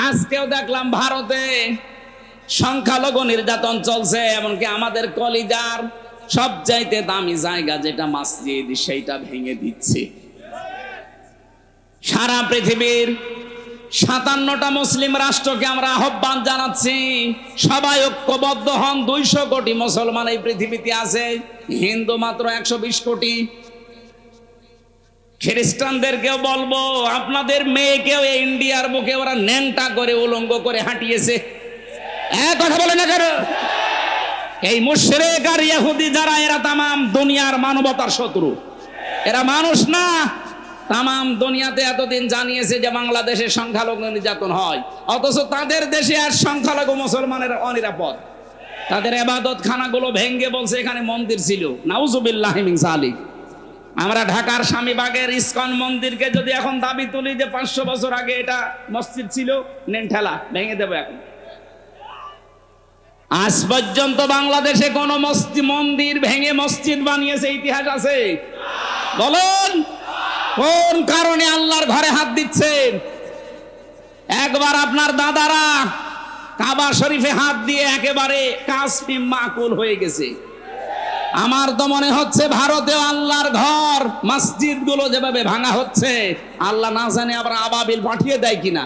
আজকেও দেখলাম ভারতে সংখ্যালঘু নির্যাতন চলছে, এমনকি আমাদের কলিজার সবচাইতে দামি জায়গা যেটা মসজিদ, সেইটা ভেঙে দিচ্ছে। সারা পৃথিবীর 57টা মুসলিম রাষ্ট্রকে আমরা আহ্বান জানাচ্ছি, সবাই ঐক্যবদ্ধ হন। 200 কোটি মুসলমান এই পৃথিবীতে আছে, হিন্দু মাত্র 120 কোটি। খ্রিস্টানদেরকেও বলবো, আপনাদের মেয়েকেও ইন্ডিয়ার বুকে ওরা ন্যাংটা করে উলঙ্গ করে হাঁটিয়েছে। কথা বলে না কেন? এই মুশরিক আর ইহুদি যারা, এরা তামাম দুনিয়ার মানবতার শত্রু। এরা মানুষ না। তামাম দুনিয়াতে এতদিন জানিয়েছে যে বাংলাদেশে সংখ্যালঘু নির্যাতন হয়, অথচ তাদের দেশে আর সংখ্যালঘু মুসলমানের অনিরাপদ। তাদের ইবাদত খানাগুলো ভেঙ্গে বলছে এখানে মন্দির ছিল। নাউজুবিল্লাহি মিন যালিক। আমরা ঢাকার স্বামীবাগের ইসকন মন্দিরকে যদি এখন দাবি তুলি যে 500 বছর আগে এটা মসজিদ ছিল, নেন ঠেলা, ভেঙে দেবো। এখন আজ পর্যন্ত বাংলাদেশে কোন মন্দির ভেঙে মসজিদ বানিয়েছে ইতিহাস আছে? বলুন, কোন কারণে আল্লাহর ঘরে হাত দিচ্ছেন? একবার আপনার দাদারা কাবা শরীফে হাত দিয়ে একেবারে কাসমিম মাকুল হয়ে গেছে। আমার তো মনে হচ্ছে ভারতেও আল্লাহর ঘর মসজিদ গুলো যেভাবে ভাঙা হচ্ছে, আল্লাহ না জানে আবার আবাবিল পাঠিয়ে দেয় কিনা।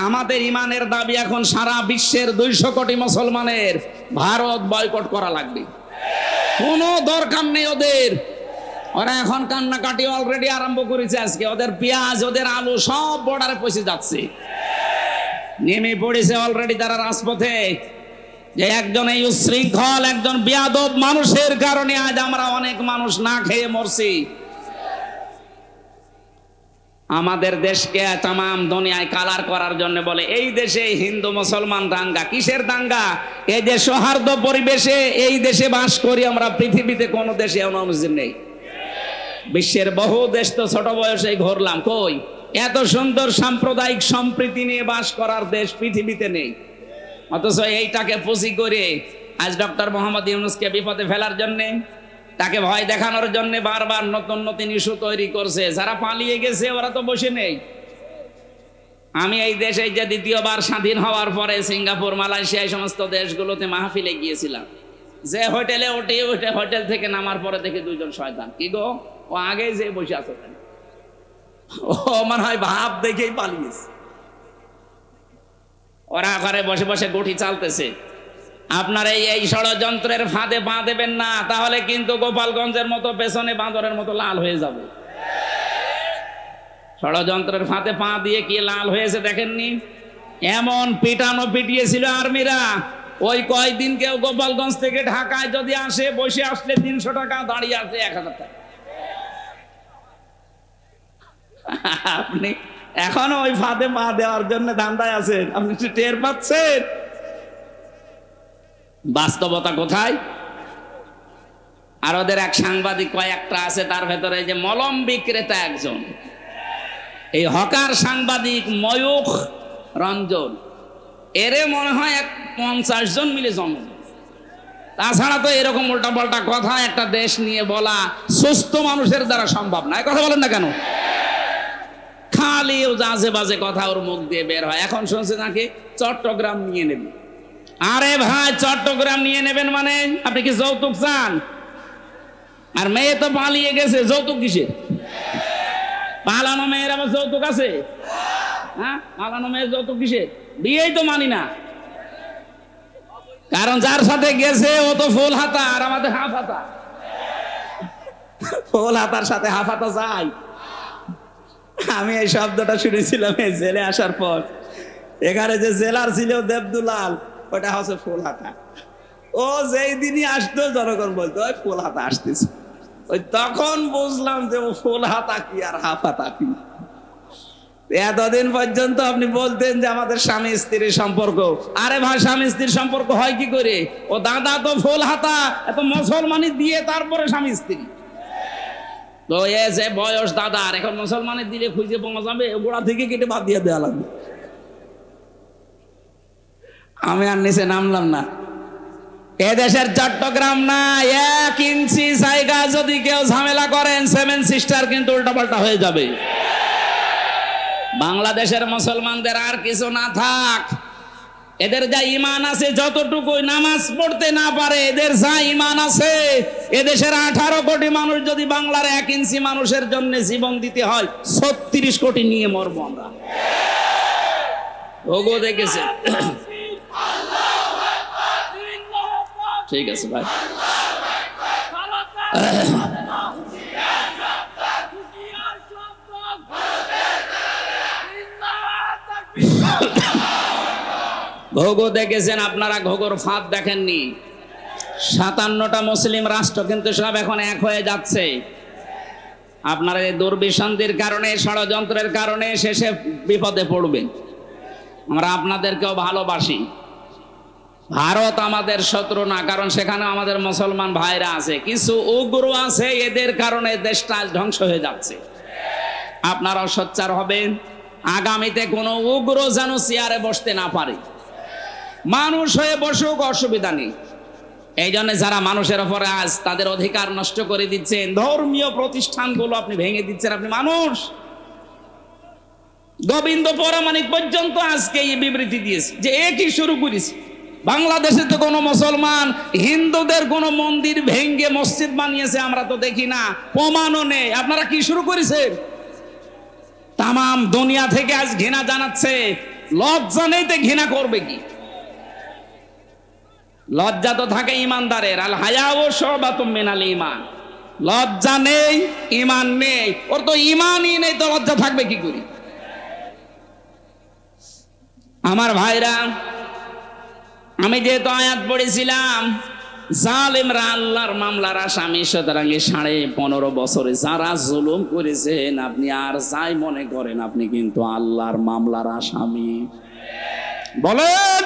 আমাদের ইমানের দাবি এখন সারা বিশ্বের 200 কোটি মুসলমানের ভারত বয়কট করা লাগবে। কোনো দরকার নেই ওদের। ওরা এখন কান্নাকাটি অলরেডি আরম্ভ করেছে। আজকে ওদের পেঁয়াজ, ওদের আলু সব বর্ডারে পৌঁছে যাচ্ছে, নেমে পড়েছে অলরেডি তারা রাজপথে। যে একজন এই উশৃঙ্খল, একজন বেয়াদব মানুষের কারণে আজ আমরা অনেক মানুষ না খেয়ে মরছি। আমাদের দেশকে তামাম দুনিয়ায় কালার করার জন্য বলে এই দেশে হিন্দু মুসলমান দাঙ্গা। কিসের দাঙ্গা? এই যে সৌহার্দ্য পরিবেশে এই দেশে বাস করি আমরা, পৃথিবীতে কোনো দেশে এমন মসজিদ নেই। বিশ্বের বহু দেশ তো ছোট বয়সে ঘুরলাম, কই এত সুন্দর সাম্প্রদায়িক সম্প্রীতি নিয়ে বাস করার দেশ পৃথিবীতে নেই। অথচ এইটাকে পুঁজি করে আজ ডক্টর মোহাম্মদ ইউনূসকে বিপদে ফেলার জন্য, তাকে ভয় দেখানোর জন্য বারবার নতুন নতুন ইস্যু তৈরি করছে। যারা পালিয়ে গেছে ওরা তো বসে নেই। আমি এই দেশে যে দ্বিতীয়বার স্বাধীন হওয়ার পরে সিঙ্গাপুর, মালয়েশিয়া এই সমস্ত দেশগুলোতে মাহফিলে গিয়েছিলাম। যে হোটেলে উঠে হোটেল থেকে নামার পরে দেখি 2জন শয়তান। কি গো, ও আগেই যে বসে আছে, ও মনে হয় ভাব দেখেই পালিয়েছে। ওরা ঘরে বসে বসে গুটি চালতেছে। আপনার এই ষড়যন্ত্রের ফাঁদে পা দেবেন না, তাহলে কিন্তু গোপালগঞ্জের মতো পেছনে বাঁদরের মতো লাল হয়ে যাবে। ষড়যন্ত্রের ফাঁদে পা দিয়ে কি লাল হয়েছে দেখেননি? এমন পিটানো পিটিয়েছিল আর্মিরা। ওই কয়দিন কেউ গোপালগঞ্জ থেকে ঢাকায় যদি আসে, বসে আসলে 300 টাকা, দাঁড়িয়ে আসলে 1000 টাকা। আপনি এখনো ওই ফাঁদে পা দেওয়ার জন্য ধান্দায় আছেন। আপনি টের পাচ্ছেন বাস্তবতা কোথায়? আর ওদের এক সাংবাদিক কয়েকটা আছে, তার ভেতরে যে মলম বিক্রেতা একজন, এই হকার সাংবাদিক ময়ূখ রঞ্জন, এরে মনে হয় 50 জন মিলে জন্ম। তাছাড়া তো এরকম উল্টাপাল্টা কথা একটা দেশ নিয়ে বলা সুস্থ মানুষের দ্বারা সম্ভব না। কথা বলেন না কেন? খালি আজে বাজে কথা ওর মুখ দিয়ে বের হয়। এখন শুনছে নাকি চট্টগ্রাম নিয়ে নেবে। আরে ভাই, চট্টগ্রাম নিয়ে নেবেন মানে আপনি কি যৌতুক চান? আর মেয়ে তো পালিয়ে গেছে, যৌতুক কিসের? পালানো মেয়ের আবার যৌতুক আছে? হ্যাঁ, পালানো মেয়ের যৌতুক কিসের? বিয়েই তো মানি না। কারণ যার সাথে গেছে ও তো ফুল হাতা, আর আমাদের হাফ হাতা। ফুল হাতার সাথে হাফ হাতা যায়? আমি এই শব্দটা শুনেছিলাম এই জেলে আসার পর। এখানে যে জেলার ছিল দেবদুলাল, ওটা হচ্ছে ফুল হাতা। ও যেই দিনই আসতো জনগণ বলতো ওই ফুল হাতা আসতেছে। ওই তখন বুঝলাম যে ও ফুল হাতা কি আর হাফ হাতা কি। এতদিন পর্যন্ত আপনি বলতেন যে আমাদের স্বামী স্ত্রীর সম্পর্ক। আরে ভাই, স্বামী স্ত্রীর সম্পর্ক হয় কি করে? ও দাদা তো ফুল হাতা, এত মুসলমানি দিয়ে তারপরে স্বামী স্ত্রী। তো এ যে বয়স দাদার, এখন মুসলমানের দিলে খুঁজে পাওয়া যাবে? গোড়া থেকে কেটে বাদ দিয়ে দেওয়া লাগবে। আমি আর নিচে নামলাম না। এদেশের চট্টগ্রাম না, 1 ইঞ্চি জায়গা যদি কেউ ঝামেলা করেন, 7 সিস্টার কিন্তু উল্টাপাল্টা হয়ে যাবে। বাংলাদেশের মুসলমানদের আর কিছু না থাক, এদের যা ঈমান আছে যতটুকু নামাজ পড়তে না পারে, এদের যা ঈমান আছে, এদেশের 18 কোটি মানুষ যদি বাংলার 1 ইঞ্চি মানুষের জন্য জীবন দিতে হয়, 36 কোটি নিয়ে মরবো আমরা। ওগো দেখেছে। ঠিক আছে ভাই। ঘোগো দেখেছেন আপনারা, ঘোগোর ফাঁদ দেখেননি। 57টা মুসলিম রাষ্ট্র কিন্তু সব এখন এক হয়ে যাচ্ছে। আপনারা এই দুর্বিসন্ধির কারণে, ষড়যন্ত্রের কারণে শেষে বিপদে পড়বেন। আমরা আপনাদেরকেও ভালোবাসি। ভারত আমাদের শত্রু না, কারণ সেখানে আমাদের মুসলমান ভাইরা আছে। কিছু উগ্র আছে, এদের কারণে দেশটা ধ্বংস হয়ে যাচ্ছে। আপনারাও সোচ্চার হবেন, আগামীতে কোনো উগ্র যেন চেয়ারে বসতে না পারে। মানুষ হয়ে বসুক, অসুবিধা নেই। এই জন্য যারা মানুষের উপরে আজ তাদের অধিকার নষ্ট করে দিচ্ছেন, ধর্মীয় প্রতিষ্ঠানগুলো আপনি ভেঙে দিচ্ছেন, আপনি মানুষ। গোবিন্দ পরামানিক পর্যন্ত আজকে এই বিবৃতি দিয়েছে যে একই শুরু করেছে। বাংলাদেশে তো কোনো মুসলমান হিন্দুদের কোনো মন্দির ভেঙে মসজিদ বানিয়েছে আমরা তো দেখি না, প্রমাণও নেই। আপনারা কি শুরু করেছেন? তামাম দুনিয়া থেকে আজ ঘৃণা জানাচ্ছে। লজ্জা নেই তো ঘৃণা করবে কি? লজ্জা তো থাকে ইমানদারের। আল হায়াউ শুবাতুম মিনাল ঈমান। লজ্জা নেই, ঈমান নেই। ওর তো ঈমানই নেই, তো লজ্জা থাকবে কি করে? আমার ভাইরা, আমি যেহেতু আয়াত পড়েছিলাম, জালেমরা আল্লাহর মামলার আসামি, সুতরাং 15.5 বছরে যারা জুলুম করেছেন, আপনি আর যাই মনে করেন, আপনি কিন্তু আল্লাহর মামলার আসামি। বলেন,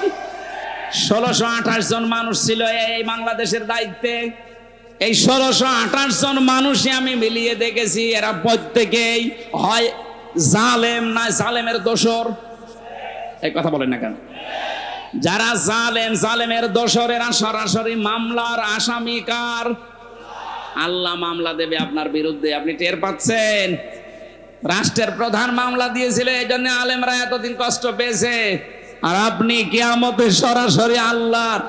1628 জন মানুষ ছিল এই বাংলাদেশের দায়িত্বে। এই 1628 জন মানুষই আমি মিলিয়ে দেখেছি, এরা প্রত্যেকেই হয় জালেম না জালেমের দোসর। এই কথা বলেন না কেন? যারা জালেম, জালেমের দোসরেরা সরাসরি মামলার আসামি কার? আল্লাহ মামলা দেবে আপনার বিরুদ্ধে, আপনি টের পাচ্ছেন? রাষ্ট্রের প্রধান মামলা দিয়েছিল, এই জন্য আলেমরা এতদিন কষ্ট পেয়েছে। আর আপনি কিয়ামতে সরাসরি আল্লাহর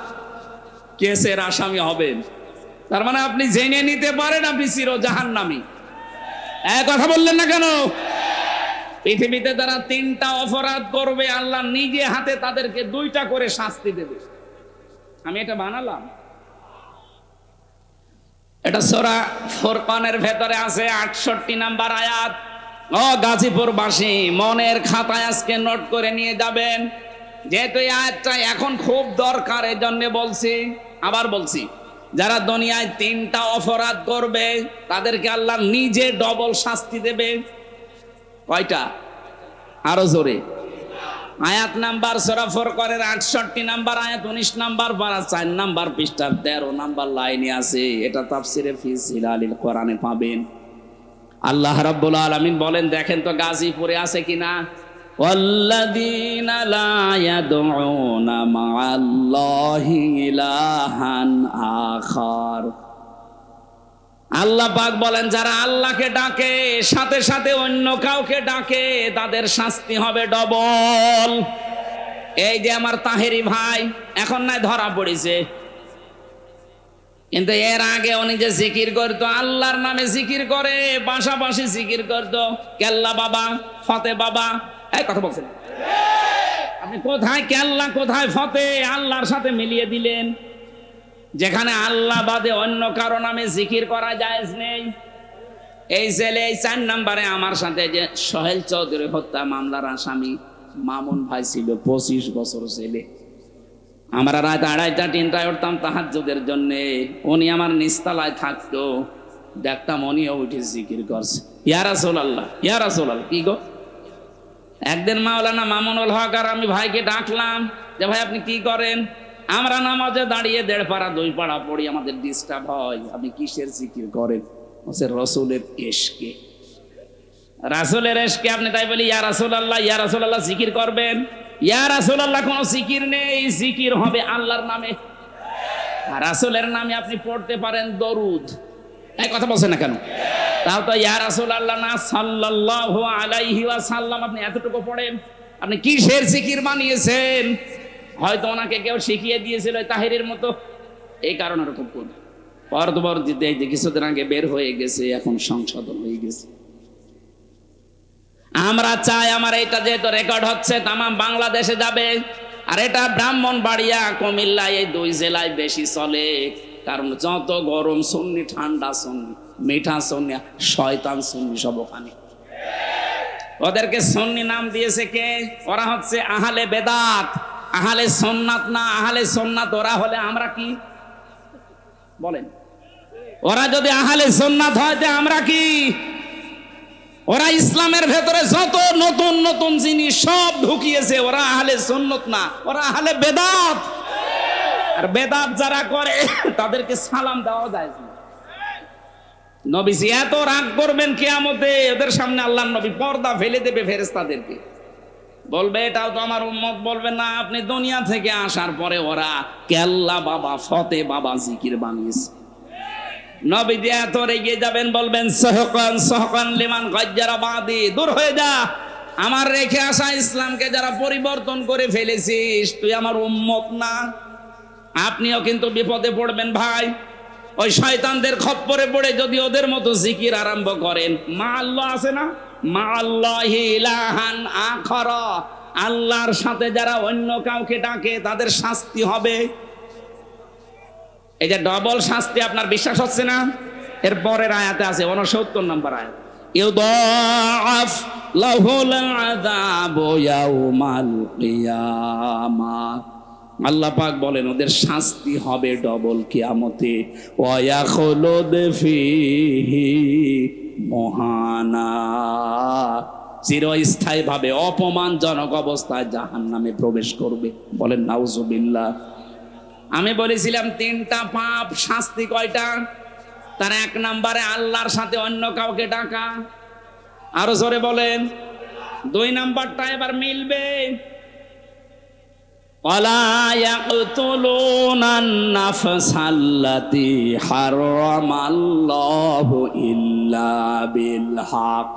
কেসের আসামি হবেন। তার মানে আপনি জেনে নিতে পারেন আপনি চির জাহান্নামী। এক কথা বললেন না কেন? পৃথিবীতে তারা 3টা অপরাধ করবে, আল্লাহ নিজে হাতে তাদেরকে 2টা করে শাস্তি দেবে। আমি এটা বানালাম, এটা সূরা ফুরকানের ভেতরে আছে, 68 নাম্বার আয়াত। ও গাজীপুরবাসী, মনের খাতায় আজকে নোট করে নিয়ে যাবেন, যেহেতু এই আয়াতটা এখন খুব দরকার, এই জন্য বলছি। আবার বলছি, যারা দুনিয়ায় 3টা অপরাধ করবে তাদেরকে আল্লাহ নিজে ডবল শাস্তি দেবে। কয়টা? আরো জোরে। আয়াত নাম্বার সূরা ফুরকানের 68 নাম্বার আয়াত, 19 নাম্বার পারা, 4 নাম্বার পৃষ্ঠার 13 নাম্বার লাইনে আছে। এটা তাফসিরে ফি জিলালিল কোরআনে পাবেন। আল্লাহ রাব্বুল আলামিন বলেন, দেখেন তো গাজীপুরে আছে কিনা। ওয়াল্লাযীনা লা ইয়াদউনা মা'আল্লাহি ইলাহান আখার। আল্লাহ পাক বলেন, যারা আল্লাহকে ডাকে সাথে সাথে অন্য কাউকে ডাকে, তাদের শাস্তি হবে ডবল। এই যে আমার তাহেরি ভাই এখন নাই ধরা পড়েছে, কিন্তু এর আগে উনি যে জিকির করতো, আল্লাহর নামে জিকির করে, পাশাপাশি জিকির করতো কেল্লা বাবা, ফতে বাবা। এই কথা বলছেন আপনি, কোথায় কেল্লা কোথায় ফতে? আল্লাহর সাথে মিলিয়ে দিলেন। যেখানে আল্লাহ বাদে অন্য কারো নামে জিকির করা জায়েজ নেই। এই ছেলে, এই 4 নম্বরে আমার সাথে যে সোহেল চৌধুরী হত্যা মামলার আসামি মামুন ভাই ছিল, 25 বছর ছেলে। আমরা রাত 2:30 3টায় উঠতাম তাহাজ্জুদের জন্য, উনি আমার নিচতলায় থাকতো, দেখতাম উনিও উঠে জিকির করছে, ইয়া রাসূলুল্লাহ ইয়া রাসূলুল্লাহ। কি গো, একদিন মাওলানা মামুনুল হক আর আমি ভাইকে ডাকলাম যে ভাই আপনি কি করেন? আমরা নামাজে দাঁড়িয়ে 1.5 পারা 2 পারা পড়ি, আমাদের ডিস্টার্ব হয়। আপনি কিসের জিকির করেন? বলছে রাসূলের ইশকে। রাসূলের ইশকে আপনি তাই বলি ইয়া রাসূলুল্লাহ ইয়া রাসূলুল্লাহ জিকির করবেন? ইয়া রাসূলুল্লাহ কোন জিকির নেই, জিকির হবে আল্লাহর নামে। আর রাসূলের নামে আপনি পড়তে পারেন দরুদ। এই কথা বলছেন না কেন? তাও তো ইয়া রাসূলুল্লাহ না সাল্লাল্লাহু আলাইহি ওয়াসাল্লাম আপনি এতটুকু পড়েন, আপনি কিসের জিকির বানিয়েছেন? হয়তো ওনাকে কেউ শিখিয়ে দিয়েছিল তাহিরের মতো, এই কারণে ওরকম করবে। পরবর্তীতে এই যে কিছুদিন আগে বের হয়ে গেছে, এখন সংশোধন হয়ে গেছে। আমরা চাই আমার এটা যেহেতু রেকর্ড হচ্ছে তাম বাংলাদেশে যাবে, আর এটা ব্রাহ্মণবাড়িয়া কুমিল্লা এই দুই জেলায় বেশি চলে, কারণ যত গরম সুন্নি, ঠান্ডা সুন্নি, মিঠা সুন্নি, শয়তান সুন্নি সব ওখানে। ওদেরকে সুন্নি নাম দিয়েছে কে? ওরা হচ্ছে আহলে বেদাত, আহলে সুন্নাত না। আহলে সুন্নাত ওরা হলে আমরা কি বলেন? ওরা যদি আহলে সুন্নাত হয় তো আমরা কি? ওরা ইসলামের ভেতরে যত নতুন নতুন জিনিস সব ঢুকিয়েছে, ওরা আহলে সুন্নাত না, ওরা আহলে বেদাত। আর বেদাত যারা করে তাদেরকে সালাম দেওয়া যায় না। নবীজি এত রাগ করবেন কিয়ামতে, ওদের সামনে আল্লাহর নবী পর্দা ফেলে দেবে ফেরেশতাদেরকে, বলবে এটাও তো আমার উম্মত। বলবে না, আপনি দুনিয়া থেকে আসার পরে ওরা কেল্লা বাবা, ফতে বাবা জিকির বানিয়েছে। নবীজি এত রেগে যাবেন, বলবেন সহকান সহকান লিমান গাজ্জারা বাদি, দূর হয়ে যা, আমার রেখে আসা ইসলামকে যারা পরিবর্তন করে ফেলেছিস তুই আমার উম্মত না। আপনিও কিন্তু বিপদে পড়বেন ভাই, ওই শয়তানদের খপ্পরে পড়ে যদি ওদের মতো জিকির আরম্ভ করেন। মা আল্লাহ আছে না, মা আল্লাহি ইলাহান আখর, আল্লাহর সাথে যারা অন্য কাউকে ডাকে তাদের শাস্তি হবে। এই যে ডবল শাস্তি, আপনার বিশ্বাস হচ্ছে না? এর পরের আয়াতে আছে 69 নম্বর আয়াত, ইউদাআফ লাহুল আযাবু ইয়াউমাল কিয়ামাহ। আল্লাহ পাক বলেন ওদের শাস্তি হবে ডবল কিয়ামতে। ওয়া ইয়াখলুদ ফীহি মুহানা, চিরস্থায়ী ভাবে অপমানজনক অবস্থায় জাহান্নামে প্রবেশ করবে। বলেন নাউজুবিল্লাহ। আমি বলেছিলাম তিনটা পাপ, শাস্তি কয়টা? তার এক নম্বরে আল্লাহর সাথে অন্য কাউকে ডাকা, আরো জোরে বলেন। দুই নাম্বারটা এবার মিলবে, ওয়ালা ইয়াকতুলুনান নাফসাল্লাতী হারামাল্লাহু ইল্লা বিল হক।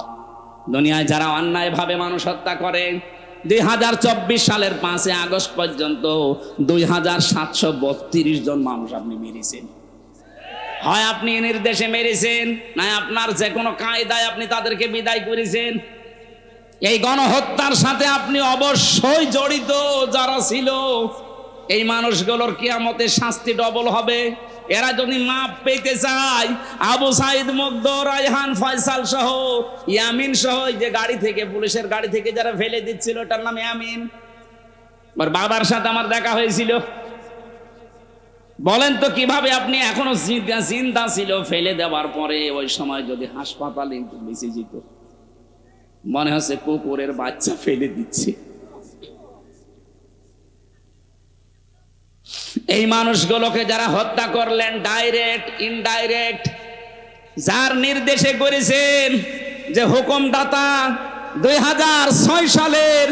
দুনিয়ায় যারা অন্যায় ভাবে মানুষ হত্যা করে, 2024 সালের 5 আগস্ট পর্যন্ত 2732 জন মানুষ আপনি মেরেছেন। হয় আপনি নির্দেশে মেরেছেন, না আপনার যে কোনো কায়দায় আপনি তাদেরকে বিদায় করেছেন। এই গণহত্যার সাথে আপনি অবশ্যই জড়িত। যারা ছিল এই মানুষগুলোর কিয়ামতে শাস্তি ডবল হবে। এরা যদি মাপ পেতে চায়, আবু সাইদ মুগ্ধ, রায়হান, ফয়সাল সহ, ইয়ামিন সহ, যে গাড়ি থেকে, পুলিশের গাড়ি থেকে যারা ফেলে দিচ্ছিল ওটার নাম ইয়ামিন, ওর বাবার সাথে আমার দেখা হয়েছিল। বলেন তো কিভাবে আপনি এখনো জিন্দা ছিল, ফেলে দেওয়ার পরে ওই সময় যদি হাসপাতালে বেঁচে যেত, মনে হচ্ছে কুকুরের বাচ্চা ফেলে দিচ্ছে। এই মানুষগুলোকে যারা হত্যা করলেন, ডাইরেক্ট ইনডাইরেক্ট, যার নির্দেশে করেছেন, যে হুকুমদাতা 2006 সালের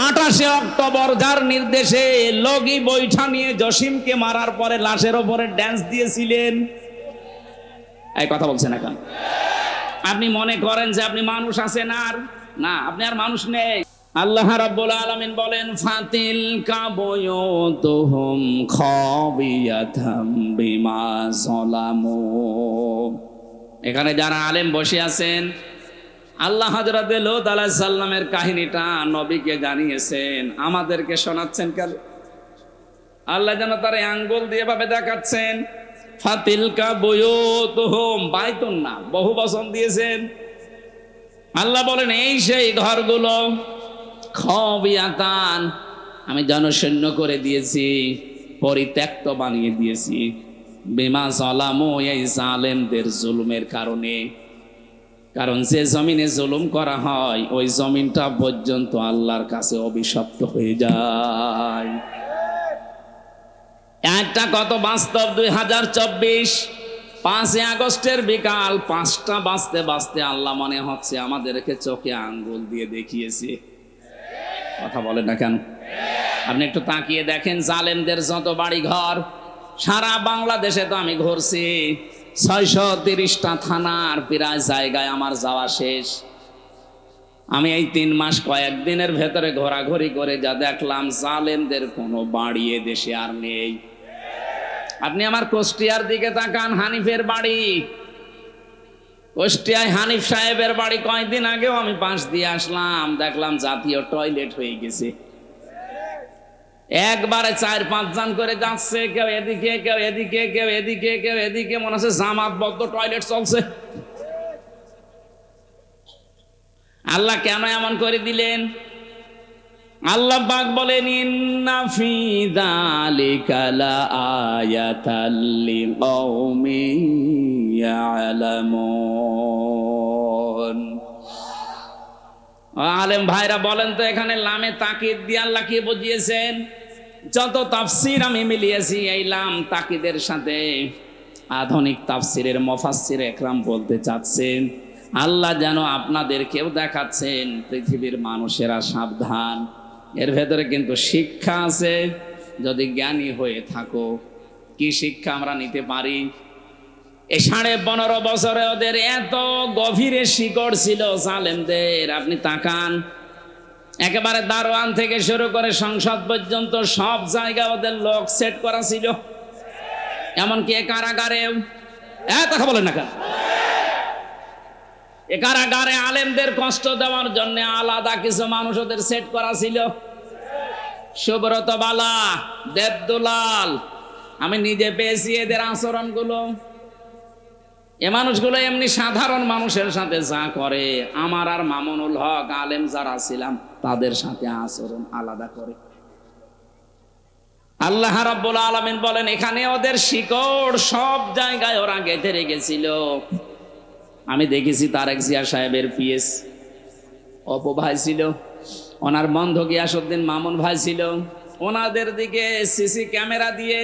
28 অক্টোবর যার নির্দেশে লগি বৈঠা নিয়ে জসিমকে মারার পরে লাশের ওপরে ড্যান্স দিয়েছিলেন। এই কথা বলছেন এখন? আপনি মনে করেন যে আপনি মানুষ আছেন? আর না, আপনি আর মানুষ নেই। আল্লাহ রাব্বুল আলামিন বলেন ফাতিলকা বুয়ুতুহুম খাবিয়াতাম বিমা যালামু। এখানে যারা আলেম বসে আছেন, আল্লাহ হযরত লূত আলাইহিস সালামের কাহিনীটা নবীকে জানিয়েছেন, আমাদেরকে শোনাচ্ছেন কেন? আল্লাহ যেন তার আঙ্গুল দিয়ে ভাবে দেখাচ্ছেন। ফাতিলকা বুয়ুতুহুম, বাইতুন না, বহু বচন দিয়েছেন। আল্লাহ বলেন এই সেই ঘরগুলো, খাবিয়াতান, আমি জনশূন্য করে দিয়েছি, পরিত্যক্ত বানিয়ে দিয়েছি, বিমা যালামু, এই জালেমদের জুলুমের কারণে। কারণ যে জমিনে জুলুম করা হয় ওই জমিনটা পর্যন্ত আল্লাহর কাছে অভিশপ্ত হয়ে যায়। একটা কত বাস্তব। 2024 5 আগস্টের বিকাল 5টা বাজতে বাজতে আল্লাহ মনে হচ্ছে আমাদেরকে চোখে আঙ্গুল দিয়ে দেখিয়েছে। কথা বলেন না কেন? আপনি একটু তাকিয়ে দেখেন, জালেমদের যত বাড়ি ঘর সারা বাংলাদেশে তো আমি ঘুরছি, 630টা থানার প্রায় জায়গায় আমার যাওয়া শেষ। আমি এই 3 মাস কয়েকদিনের ভেতরে ঘোরাঘুরি করে যা দেখলাম, জালেমদের কোনো বাড়ি এ দেশে আর নেই। আপনি আমার কুষ্টিয়ার দিকে তাকান, হানিফের বাড়ি, কুষ্টিয়ায় হানিফ সাহেবের বাড়ি কয়েকদিন আগেও আমি পাশ দিয়ে আসলাম, দেখলাম জাতীয় টয়লেট হয়ে গেছে। একবারে 4-5 জন করে যাচ্ছে, কেউ এদিকে কেউ এদিকে কেউ এদিকে কেউ এদিকে, মনে হচ্ছে জামাতবদ্ধ টয়লেট চলছে। আল্লাহ কেন এমন করে দিলেন? আল্লাহ পাক বলেন, ইন্না ফি যালিকা লাআয়াতাল লিকাউমিন ইয়ালামুন। আলেম ভাইরা বলেন তো, এখানে লামে তাকিদ দিয়ে আল্লাহ কি বুঝিয়েছেন? যত তাফসীর আমি মিলিয়েছি, এই লাম তাকিদের সাথে আধুনিক তাফসীরের মুফাসসির একরাম বলতে চাচ্ছেন, আল্লাহ যেন আপনাদেরকেও দেখাচ্ছেন, পৃথিবীর মানুষেরা সাবধান, এর ভেতরে কিন্তু শিক্ষা আছে, যদি জ্ঞানী হয়ে থাকো। কি শিক্ষা আমরা নিতে পারি? এই 15.5 বছরে ওদের এত গভীরে শিকড় ছিল জালেমদের। আপনি তাকান, একেবারে দারোয়ান থেকে শুরু করে সংসদ পর্যন্ত সব জায়গায় ওদের লোক সেট করা ছিল, এমনকি এ কারাগারেও। কথা বলেন না কেন? এ কারাগারে আলেমদের কষ্ট দেওয়ার জন্য আলাদা কিছু মানুষ ওদের সেট করা ছিল। সুব্রত বালা, দেবদুলাল, আমি নিজে পেয়েছি এদের আচরণগুলো। এ মানুষগুলো এমনি সাধারণ মানুষের সাথে যা করে, আমার আর মামুনুল হক আলেম যারা ছিলাম তাদের সাথে আচরণ আলাদা করে। আল্লাহ রাব্বুল আলামিন বলেন, এখানে ওদের শিকড় সব জায়গায় ওরা গেঁথে রেখেছিল। আমি দেখেছি তারেক জিয়া সাহেবের পিএস অপু ভাই ছিল, ওনার বন্ধু গিয়াসউদ্দিন মামুন ভাই ছিল, ওনাদের দিকে সিসি ক্যামেরা দিয়ে,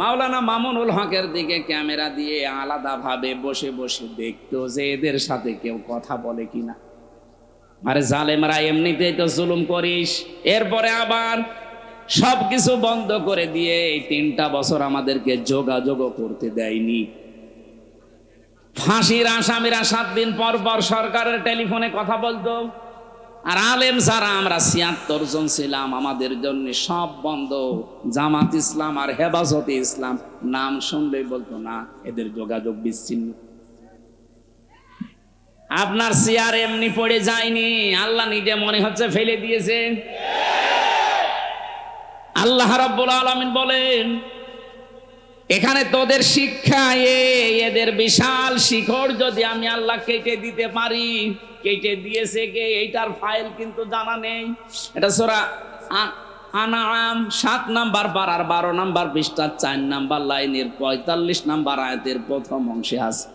মাওলানা মামুনুল হকের দিকে ক্যামেরা দিয়ে আলাদাভাবে বসে বসে দেখতো যে এদের সাথে কেউ কথা বলে কিনা। আরে জালেমরা, এমনিতেই তো জুলুম করিস, এরপরে আবার সবকিছু বন্ধ করে দিয়ে 3টা বছর আমাদেরকে যোগাযোগ করতে দেয়নি। ফাঁসির আসামিরা 7 দিন পর পর সরকারের টেলিফোনে কথা বলতো, আর আলেম যারা আমরা 76 জন ছিলাম, আমাদের জন্য সব বন্ধ। জামাত ইসলাম আর হেফাজতে ইসলাম নাম শুনলেই বলতো না, এদের যোগাযোগ বিচ্ছিন্ন। আপনার চেয়ার এমনি পড়ে যায়নি, আল্লাহ নিজে মনে হচ্ছে ফেলে দিয়েছে। আল্লাহ রাব্বুল আলামিন বলেন, এখানে তোদের শিক্ষা, এদের বিশাল শিকড় যদি আমি আল্লাহ কেটে দিতে পারি। কেটে দিয়েছে কে, এইটার ফাইল কিন্তু জানা নেই। এটা সূরা আনআম 7 নাম্বার পারার 12 নাম্বার পৃষ্ঠা 4 নাম্বার লাইনের 45 নাম্বার আয়াতের প্রথম অংশে আছে,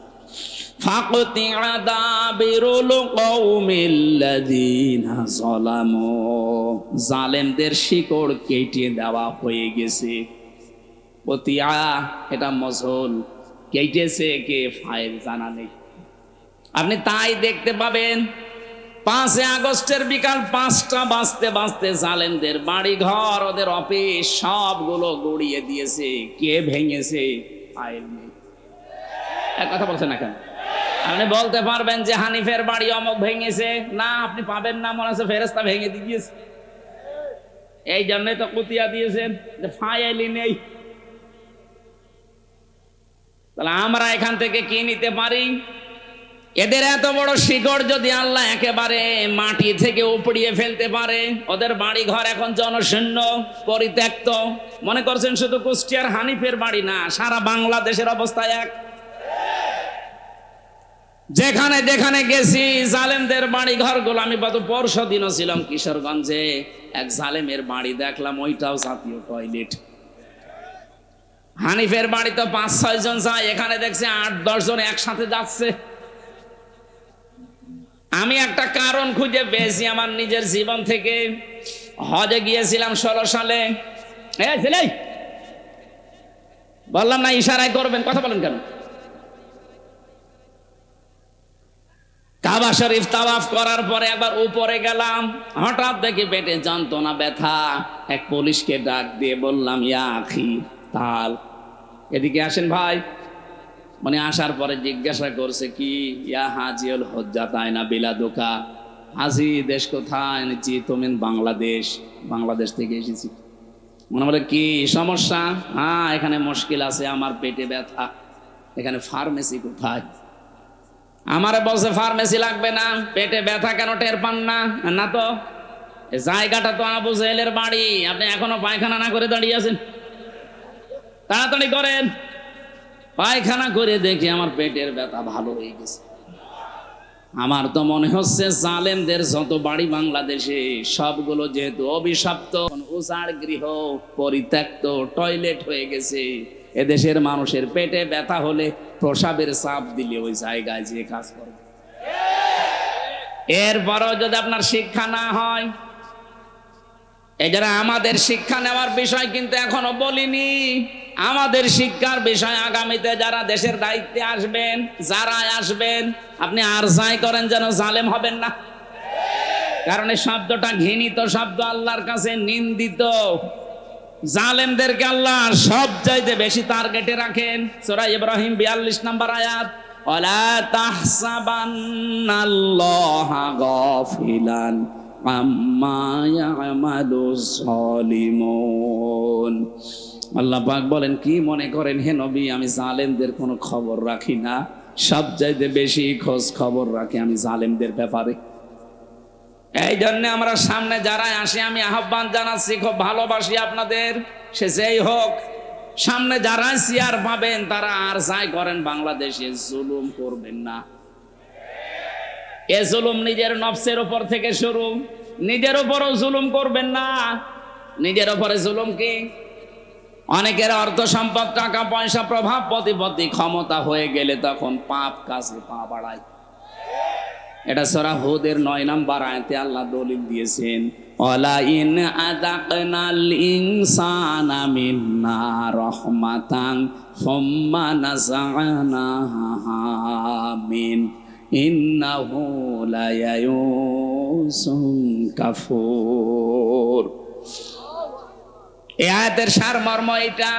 ফাকতিআ দাবিরুল কওমিল্লাযিনা যালামু। জালেমদের শিকড় কেটে দেওয়া হয়ে গেছে। পতিয়া, এটা মজহুল, কেটেছে কে ফাইল জানা নেই। আপনি তাই দেখতে পাবেন 5 আগস্টের বিকাল 5টা বাজতে বাজতে জালেমদের বাড়ি ঘর, ওদের অফিস সবগুলো গড়িয়ে দিয়েছে। কে ভেঙেছে? ফাইল নেই। এক কথা বলছেন না কেন? আপনি বলতে পারবেন যে হানিফের বাড়ি অমুক ভেঙেছে? না, আপনি পাবেন না, মনে হচ্ছে ফেরেশতা ভেঙে দিয়েছে। এই জন্যই তো কুতিয়া দিয়েছেন যে ফাইলই নেই। তাহলে আমরা এখান থেকে কি নিতে পারি? এদের এত বড় শিকড় যদি আল্লাহ একেবারে মাটি থেকে উপড়িয়ে ফেলতে পারে, ওদের বাড়ি ঘর এখন জনশূন্য, পরিত্যক্ত। মনে করছেন শুধু কুষ্টিয়ার হানিফের বাড়ি না, সারা বাংলাদেশের অবস্থা এক। যেখানে যেখানে গেছি জালেমদের বাড়ি ঘরগুলো, আমি গত পরশু দিনও ছিলাম কিশোরগঞ্জে, এক জালেমের বাড়ি দেখলাম, ওইটাও জাতীয় টয়লেট। হানিফের বাড়ি তো 5-6 জন যায়, এখানে দেখছি 8-10 জন একসাথে যাচ্ছে। আমি একটা কারণ খুঁজে পেয়েছি আমার নিজের জীবন থেকে। হজে গিয়েছিলাম 16 সালে। বললাম না ইশারায় করবেন, কথা বলেন কেন? কাবা শরীফ তাওয়াফ করার পরে একবার উপরে গেলাম, হঠাৎ দেখি পেটে যন্ত্রণা, ব্যথা। এক পুলিশকে ডাক দিয়ে বললাম, ইয়া আখি তাল, এদিকে আসেন ভাই। মানে আসার পরে জিজ্ঞাসা করছে কি, ইয়া হাজিউল হজ্জাত আয়না বিলাদুকা, হাজি দেশ কোথায়? জি তুমি বাংলাদেশ। বাংলাদেশ থেকে এসেছি। মনে বলে কি সমস্যা? হ্যাঁ এখানে মুশকিল আছে, আমার পেটে ব্যথা। এখানে ফার্মেসি কোথায়? আমারে বলছে ফার্মেসি লাগবে না। পেটে ব্যথা কেন টের পান না? না তো জায়গাটা তো আবু জেহেলের বাড়ি, আপনি এখনো পায়খানা না করে দাঁড়িয়ে আছেন? তাড়াতাড়ি করেন। পায়খানা করে দেখি আমার পেটের ব্যথা ভালো হয়ে গেছে। আমার তো মনে হচ্ছে জালেমদের যত বাড়ি বাংলাদেশে সবগুলো যেহেতু অভিশপ্ত, উজাড় গৃহ, পরিত্যক্ত টয়লেট হয়ে গেছে, এদেশের মানুষের পেটে ব্যথা হলে প্রসাবের চাপ দিলে ওই জায়গায় যে কাজ করে। এরপরও যদি আপনার শিক্ষা না হয়, এই যারা আমাদের শিক্ষা নেওয়ার বিষয় কিন্তু এখনো বলিনি। আমাদের শিক্ষার বিষয় আগামীতে যারা দেশের দায়িত্বে আসবেন, যারা আসবেন, আপনি আর যাই করেন যেন জালেম হবেন না। কারণ এই শব্দটা ঘৃণিত শব্দ, আল্লাহর কাছে নিন্দিত। জালেমদেরকে আল্লাহ সব চাইতে বেশি টার্গেটে রাখেন। সূরা ইব্রাহিম 42 নম্বর আয়াত, ওয়ালা তাহসাবান্নাল্লাহা গাফিলান আম্মা ইয়ামালুজ জালিমুন। আল্লাহ পাক বলেন, কি মনে করেন হে নবী আমি জালেমদের কোনো খবর রাখি না? সবচাইতে বেশি খোঁজ খবর রাখি আমি জালেমদের ব্যাপারে। এই জন্য আমরা সামনে যারা আসি আমি আহ্বান জানাচ্ছি, খুব ভালোবাসি আপনাদের, সে যেই হোক, সামনে যারা চেয়ার পাবেন তারা আর যাই করেন বাংলাদেশে জুলুম করবেন না। এ জুলুম নিজের নফসের উপর থেকে শুরু, নিজের উপরও জুলুম করবেন না। নিজের উপরে জুলুম কি? অনেকের অর্থ সম্পদ, টাকা পয়সা, প্রভাব প্রতিপত্তি, ক্ষমতা হয়ে গেলে তখন পাপ কাজে পা বাড়ায়। এটা সূরা হুদের 9 নম্বর আয়াতে আল্লাহ দলিল দিয়েছেন, ওয়ালা ইন আযাকনাল ইনসানা মিন্না রাহমাতান সুম্মা নাযা'নাহা মিন ইন্নাহু লায়াউসুন কাফুর। এই আয়াতের সারমর্ম এটা,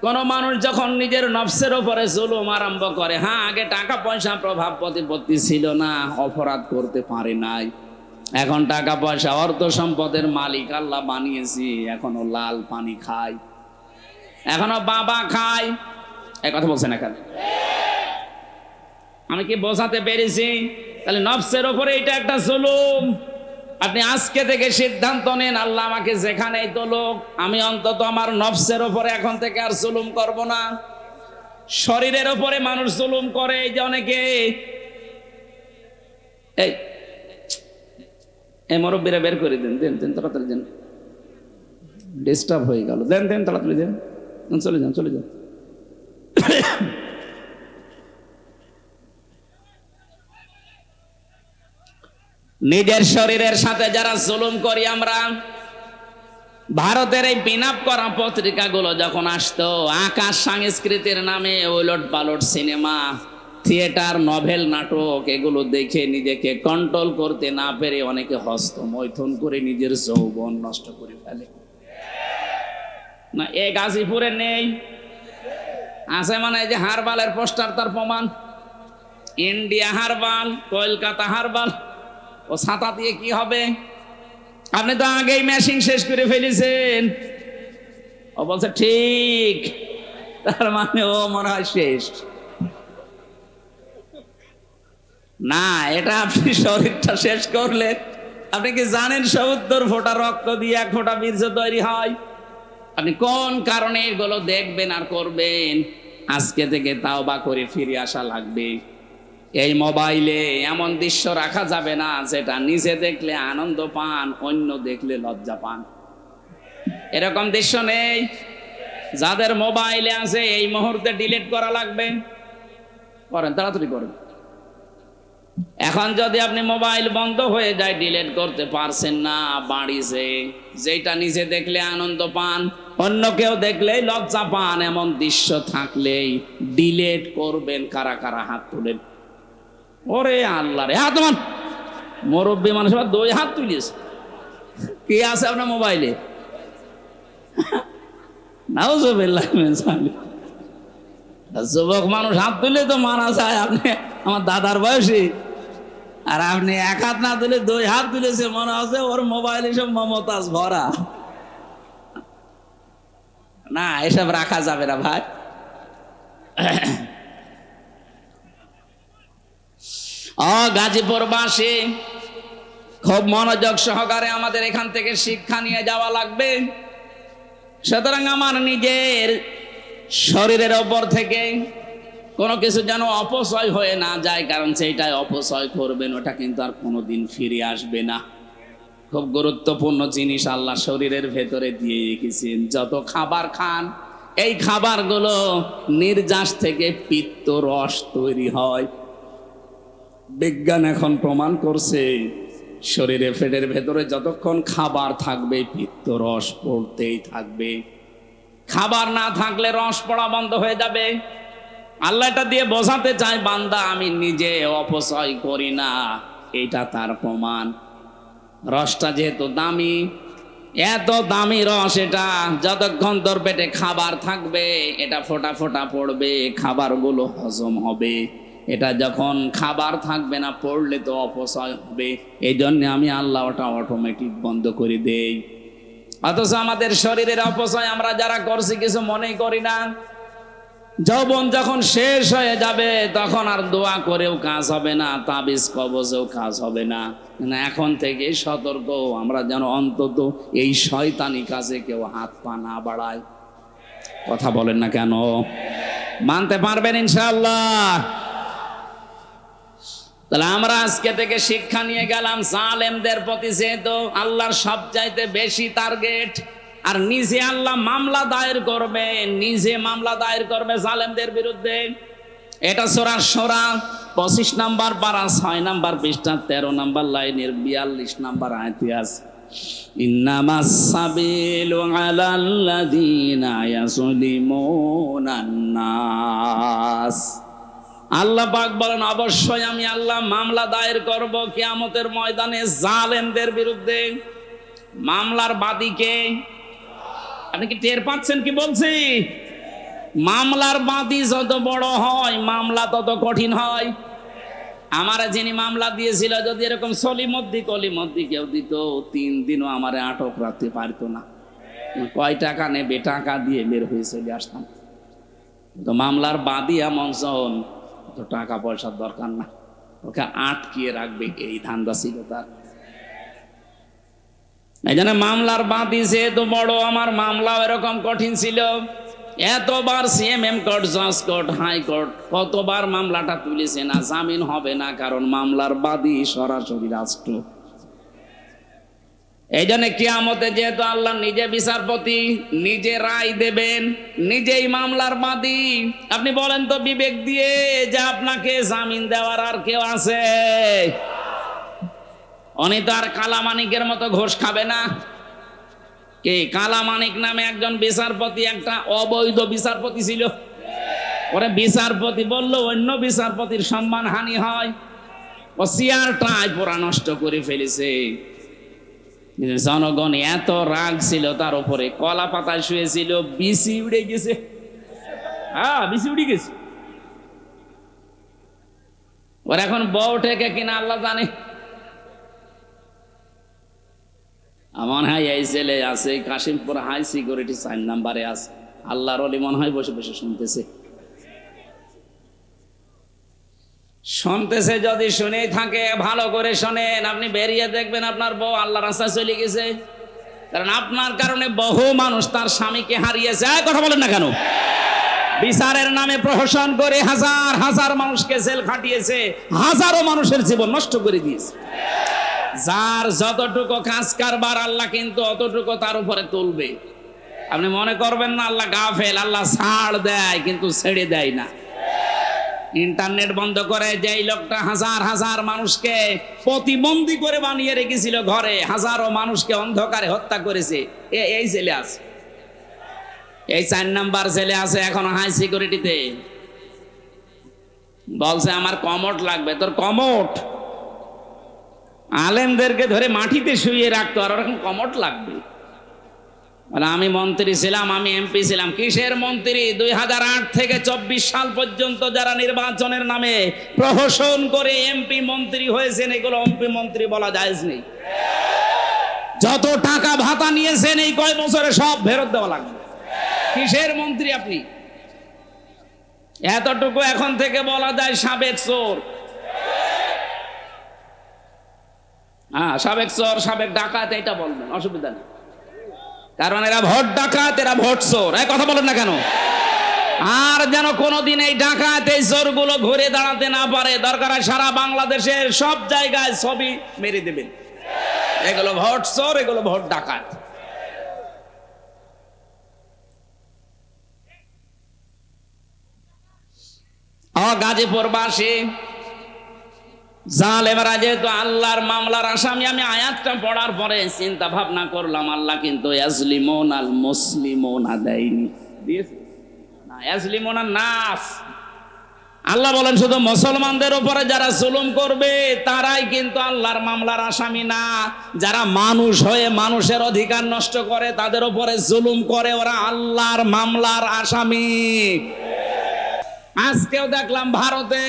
কোন মানুষ যখন নিজের নফসের উপরে জুলুম আরম্ভ করে, হ্যাঁ আগে টাকা পয়সা প্রভাব প্রতিপত্তি ছিল না, অপরাধ করতে পারে নাই, এখন টাকা পয়সা অর্থ সম্পদের মালিক আল্লাহ বানিয়েছি, এখনো লাল পানি খায়, এখনো বাবা খায়। এই কথা বলছেন এখানে, আমি কি বোঝাতে পেরেছি? তাহলে নফসের উপরে এটা একটা জুলুম। আপনি আজকে থেকে সিদ্ধান্ত নেন, আল্লাহ আমাকে যেখানেই তোলুক, আমি অন্তত আমার নফসের উপরে এখন থেকে আর জুলুম করব না। শরীরের উপরে মানুষ জুলুম করে, এই যে অনেকে, এই মুরব্বীরা বের করে দেন, দেন দেন তাড়াতাড়ি দেন, ডিস্টার্ব হয়ে গেল, দেন দেন তাড়াতাড়ি দেন, চলে যান চলে যান। নিজের শরীরের সাথে যারা জুলুম করি আমরা, ভারতের এই পিনআপ করা পত্রিকাগুলো যখন আসতো, আকাশ সংস্কৃতির নামে ওলট পালট সিনেমা, থিয়েটার, নভেল, নাটক, এগুলো দেখে নিজেকে কন্ট্রোল করতে না পেরে অনেকে হস্তমৈথুন করে নিজের যৌবন নষ্ট করে ফেলে। না এ গাজীপুরে নেই? আছে মানে এই যে হারবালের পোস্টার, তার প্রমাণ। India herbal, Kolkata herbal. ও ছাতা দিয়ে কি হবে? আপনি তো আগেই মেশিন শেষ করে ফেলেছেন। ও বলছে ঠিক, তার মানে ও মনে হয় শেষ না। এটা আপনি শরীরটা শেষ করলে, আপনি কি জানেন ৭০ ফোঁটা রক্ত দিয়ে 1 ফোঁটা বীর্য তৈরি হয়? আপনি কোন কারণে এগুলো দেখবেন আর করবেন? আজকে থেকে তাওবা করে ফিরে আসা লাগবে। এই মোবাইলে এমন দৃশ্য রাখা যাবে না যেটা নিজে দেখলে আনন্দ পান, অন্য দেখলে লজ্জা পান। এরকম দৃশ্য নেই। যাদের মোবাইলে আছে এই মুহূর্তে ডিলিট করা লাগবে। করেন, তাড়াতাড়ি করেন। এখন যদি আপনি মোবাইল বন্ধ হয়ে যায়, ডিলিট করতে পারছেন না, বাড়িতে যেটা নিজে দেখলে আনন্দ পান, অন্য কেউ দেখলেই লজ্জা পান, এমন দৃশ্য থাকলেই ডিলিট করবেন। কারা কারা হাত তুলেন? ওরে আল্লাহ রে, হাত মান। মুরব্বী মানুষ আবার 2 হাত তুলিস। কি আছে আপনার মোবাইলে? নাউজুবিল্লাহ মিন যালিক। যুবক মানুষ হাত তুলে তো মারা যায়, আপনি আমার দাদার বয়সী, আর আপনি এক হাত না তুলে 2 হাত তুলেছে, মনে হচ্ছে ওর মোবাইলে সব মমতাজ ভরা। না, এসব রাখা যাবে না ভাই। গাজীপুরবাসী খুব মনোযোগ সহকারে আমাদের এখান থেকে শিক্ষা নিয়ে যাওয়া লাগবে। সুতরাং আমার নিজের শরীরের ওপর থেকে কোনো কিছু যেন অপচয় হয়ে না যায়, কারণ সেইটাই অপচয় করবেন ওটা কিন্তু আর কোনোদিন ফিরে আসবে না। খুব গুরুত্বপূর্ণ জিনিস আল্লাহ শরীরের ভেতরে দিয়ে রেখেছেন। যত খাবার খান, এই খাবারগুলো নির্যাস থেকে পিত্ত রস তৈরি হয়। বিজ্ঞান এখন প্রমাণ করছে শরীরে পেটের ভেতরে যতক্ষণ খাবার থাকবে পিত্ত রস পড়তেই থাকবে। খাবার না থাকলে রস পড়া বন্ধ হয়ে যাবে। আল্লাহ এটা দিয়ে বোঝাতে চায়, বান্দা আমি নিজে অপচয় করি না, এটা তার প্রমাণ। রসটা যেহেতু দামি, এত দামি রস, এটা যতক্ষণ তোর পেটে খাবার থাকবে এটা ফোঁটা ফোঁটা পড়বে, খাবারগুলো হজম হবে। এটা যখন খাবার থাকবে না, পড়লে তো অপচয় হবে। এই জন্য আমি আল্লাহ ওটা অটোমেটিক বন্ধ করে দেই। অথচ আমাদের শরীরের অপচয় আমরা যারা করছি কিছু মনেই করি না। যৌবন যখন শেষ হয়ে যাবে তখন আর দোয়া করেও কাজ হবে না, তাবিজ কবজেও কাজ হবে না। এখন থেকে সতর্ক, আমরা যেন অন্তত এই শয়তানি কাজে কেউ হাত পা না বাড়ায়। কথা বলেন না কেন? মানতে পারবেন ইনশাআল্লাহ? তাহলে আমরা আজকে থেকে শিক্ষা নিয়ে গেলাম, জালেমদের প্রতি যেহেতু আল্লাহর সবচাইতে বেশি টার্গেট, আর নিজে আল্লাহ মামলা দায়ের করবে, নিজে মামলা দায়ের করবে জালেমদের বিরুদ্ধে। এটা সূরা শুরা 25 নম্বর পারা 6 নম্বর পৃষ্ঠা 13 নম্বর লাইনের 42 নম্বর আয়াতে আছে, ইন্নামাস সাবিলু আলাল্লাযীনা ইয়াযলিমুনান নাস। আল্লাহ পাক বলেন, অবশ্যই আমি আল্লাহ মামলা দায়ের করব কিয়ামতের ময়দানে জালেমদের বিরুদ্ধে। মামলার বাদীকে আপনি কি টের পাচ্ছেন কি বলছি? মামলার বাদী যত বড় হয় মামলা তত কঠিন হয়। আমার যিনি মামলা দিয়েছিল, যদি এরকম সলিমদ্দি কলিমদ্দি কেউ দিত, 3 দিনও আমারে আটক রাখতে পারতো না। কয় টাকা নেবে, টাকা দিয়ে বের হয়ে চলে আসতাম। তো মামলার বাদী এমন জন, তো টাকা পয়সার দরকার না, ওকে আটকিয়ে রাখবে, এই ধান্দা ছিল তার। এই জন্য মামলার বাদী যেহেতু বড়, আমার মামলাও এরকম কঠিন ছিল। এতবার সিএমএম কোর্ট, জজ কোর্ট, হাইকোর্ট, কতবার মামলাটা তুলেছে না, জামিন হবে না, কারণ মামলার বাদী সরাসরি রাষ্ট্র। এই জন্য কিয়ামতে যেহেতু আল্লাহ নিজে বিচারপতি, নিজে রায় দেবেন, নিজেই মামলার বাদী। আপনি বলেন তো বিবেক দিয়ে যে আপনাকে জামিন দেওয়ার আর কেউ আছে? উনি তো আর কালামানিকের মতো ঘোষ খাবে না। কে কালামানিক নামে একজন বিচারপতি, একটা অবৈধ বিচারপতি ছিল। ওরে বিচারপতি বললো অন্য বিচারপতির সম্মান হানি হয়। ও চেয়ারটাই পুরা নষ্ট করে ফেলেছে। জনগণ এত রাগ ছিল তার উপরে, কলা পাতায় শুয়েছিল, বিসি উড়ে গেছে। বিসি উড়ে গেছে। ওর এখন বউ ঠেকে কিনা আল্লাহ জানে। আমার হয় এই ছেলে আছে কাশিমপুর হাই সিকিউরিটি 4 নম্বরে আছে। আল্লাহর ওলি মনে হয় বসে বসে শুনতেছে। শুনতেছে, যদি শুনেই থাকে ভালো করে শোনেন। আপনি বেরিয়ে দেখবেন আপনার বউ আল্লাহর রাস্তায় চলে গেছে, কারণ আপনার কারণে বহু মানুষ তার স্বামীকে হারিয়েছে। কথা বলেন না কেন? বিচারের নামে প্রহসন করে হাজার হাজার মানুষকে জেল খাটিয়েছে, হাজারো মানুষের জীবন নষ্ট করে দিয়েছে। যার যতটুকু কাজ কারবার আল্লাহ কিন্তু অতটুকু তার উপরে তুলবে। আপনি মনে করবেন না আল্লাহ গাফেল, আল্লাহ ছাড় দেয় কিন্তু ছেড়ে দেয় না। ইন্টারনেট বন্ধ করে যেই লোকটা হাজার হাজার মানুষকে প্রতিবন্ধী করে বানিয়ে রেখেছিল ঘরে, হাজারো মানুষকে অন্ধকারে হত্যা করেছে, এই জেলে আছে। এই 4 নাম্বার জেলে আছে এখন হাই সিকিউরিটিতে। বলছে আমার কমোট লাগবে। তোর কমোট? আলেমদেরকে ধরে মাটিতে শুয়ে রাখতো, আর ওরকম কমোট লাগবে? মানে আমি মন্ত্রী ছিলাম, আমি এমপি ছিলাম। কিসের মন্ত্রী? 2008 থেকে 24 সাল পর্যন্ত যারা নির্বাচনের নামে প্রহসন করে এমপি মন্ত্রী হয়েছেন, এগুলো এমপি মন্ত্রী বলা জায়েজ নেই। যত টাকা ভাতা নিয়েছেন এই কয় বছরে সব ফেরত দেওয়া লাগবে। কিসের মন্ত্রী আপনি? এতটুকু এখন থেকে বলা যায় সাবেক চোর। হ্যাঁ, সাবেক চোর, সাবেক ডাকাত, এটা বলবেন, অসুবিধা নেই। কারণ এরা ভোট ডাকাত, এরা ভোট চোর। এই কথা বলেন না কেন? আর যেন কোনোদিন এই ডাকাত, এই চোর গুলো ঘুরে দাঁড়াতে না পারে। দরকার হয় সারা বাংলাদেশের সব জায়গায় ছবি মেরে দেবেন। এগুলো ভোট চোর, এগুলো ভোট ডাকাত। গাজীপুরবাসী জালেমরা যেহেতু আল্লাহর মামলার আসামি, আমি আয়াতটা পড়ার পরে চিন্তা ভাবনা করলাম, আল্লাহ কিন্তু ইয়াজলিমুন আল মুসলিমুনা দেয়নি, দিয়েছে না, ইয়াজলিমুন আন নাস। আল্লাহ বলেন শুধু মুসলমানদের উপরে যারা জুলুম করবে তারাই কিন্তু আল্লাহর মামলার আসামি না। যারা মানুষ হয়ে মানুষের অধিকার নষ্ট করে, তাদের উপরে জুলুম করে, ওরা আল্লাহর মামলার আসামি। আজকেও দেখলাম ভারতে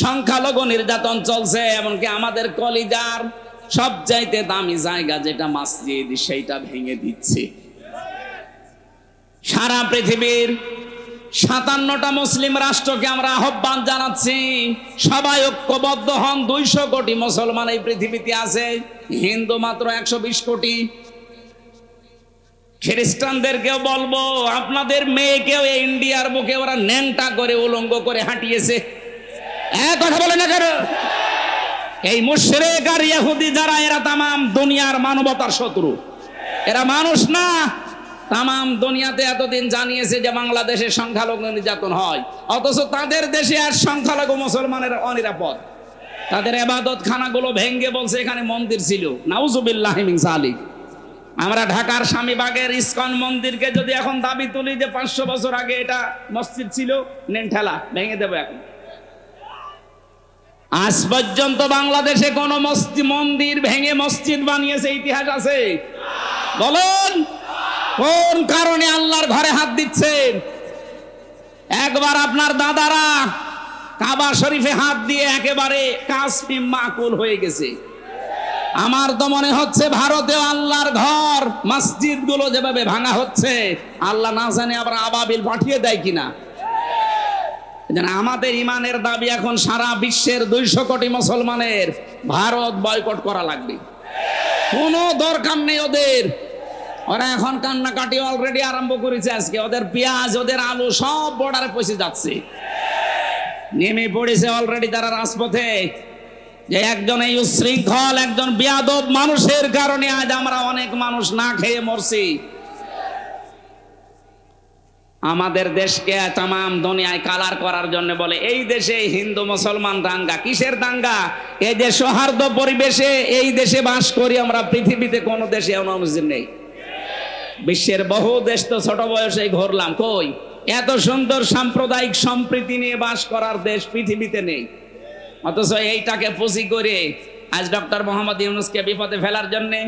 সংখ্যালঘু নির্যাতন চলছে, এমনকি আমাদের কলিজার সবচাইতে দামি জায়গা যেটা মসজিদ, সেইটা ভেঙে দিচ্ছে। সারা পৃথিবীর 57টা মুসলিম রাষ্ট্রকে আমরা আহ্বান জানাচ্ছি, সবাই ঐক্যবদ্ধ হন। 200 কোটি মুসলমান এই পৃথিবীতে আছে, হিন্দু মাত্র 120 কোটি। খ্রিস্টানদেরকেও বলবো, আপনাদের মেয়েকেও ইন্ডিয়ার বুকে ওরা ন্যাংটা করে উলঙ্গ করে হাঁটিয়েছে। কথা বলে না কেন? এই মুশরিক আর ইহুদি যারা, এরা তামাম দুনিয়ার মানবতার শত্রু। এরা মানুষ না। তামাম দুনিয়াতে এতদিন জানিয়েছে যে বাংলাদেশে সংখ্যালঘু নির্যাতন হয়, অথচ তাদের দেশে আর সংখ্যালঘু মুসলমানের অনিরাপদ। তাদের ইবাদত খানাগুলো ভেঙ্গে বলছে এখানে মন্দির ছিল। নাউজুবিল্লাহি মিন যালিক। আমরা ঢাকার স্বামীবাগের ইসকন মন্দিরকে যদি এখন দাবি তুলি যে 500 বছর আগে এটা মসজিদ ছিল, নেন ঠেলা, ভেঙে দেবো এখন। আজ পর্যন্ত বাংলাদেশে কোন মন্দির ভেঙে মসজিদ বানিয়েছে ইতিহাস আছে? বলুন, কোন কারণে আল্লাহর ঘরে হাত দিচ্ছেন? একবার আপনার দাদারা কাবা শরীফে হাত দিয়ে একেবারে কাসমি মাকুল হয়ে গেছে। আমার তো মনে হচ্ছে ভারতেও আল্লাহর ঘর, মসজিদ গুলো যেভাবে ভাঙা হচ্ছে, আল্লাহ না জানে আবার আবাবিল পাঠিয়ে দেয় কিনা। আমাদের ইমানের দাবি এখন সারা বিশ্বের 200 কোটি মুসলমানের ভারত বয়কট করা লাগবে। কোনো দরকার নেই ওদের। ওরা এখন কান্নাকাটি অলরেডি আরম্ভ করেছে। আজকে ওদের পেঁয়াজ, ওদের আলু সব বর্ডারে পৌঁছে যাচ্ছে, নেমে পড়েছে অলরেডি তারা রাজপথে। যে একজন এই উশৃঙ্খল, একজন বেয়াদব মানুষের কারণে আজ আমরা অনেক মানুষ না খেয়ে মরছি। আমাদের দেশকে তামাম দুনিয়ায় কালার করার জন্য বলে এই দেশে হিন্দু মুসলমান দাঙ্গা। কিসের দাঙ্গা? এই যে সৌহার্দ্য পরিবেশে এই দেশে বাস করি আমরা, পৃথিবীতে কোন দেশে এমন অনুযায়ী নেই। বিশ্বের বহু দেশ তো ছোট বয়সে ঘুরলাম, কই এত সুন্দর সাম্প্রদায়িক সম্প্রীতি নিয়ে বাস করার দেশ পৃথিবীতে নেই। অথচ এইটাকে পুঁজি করে আজ ডক্টর মোহাম্মদ ইউনূসকে বিপদে ফেলার জন্যে,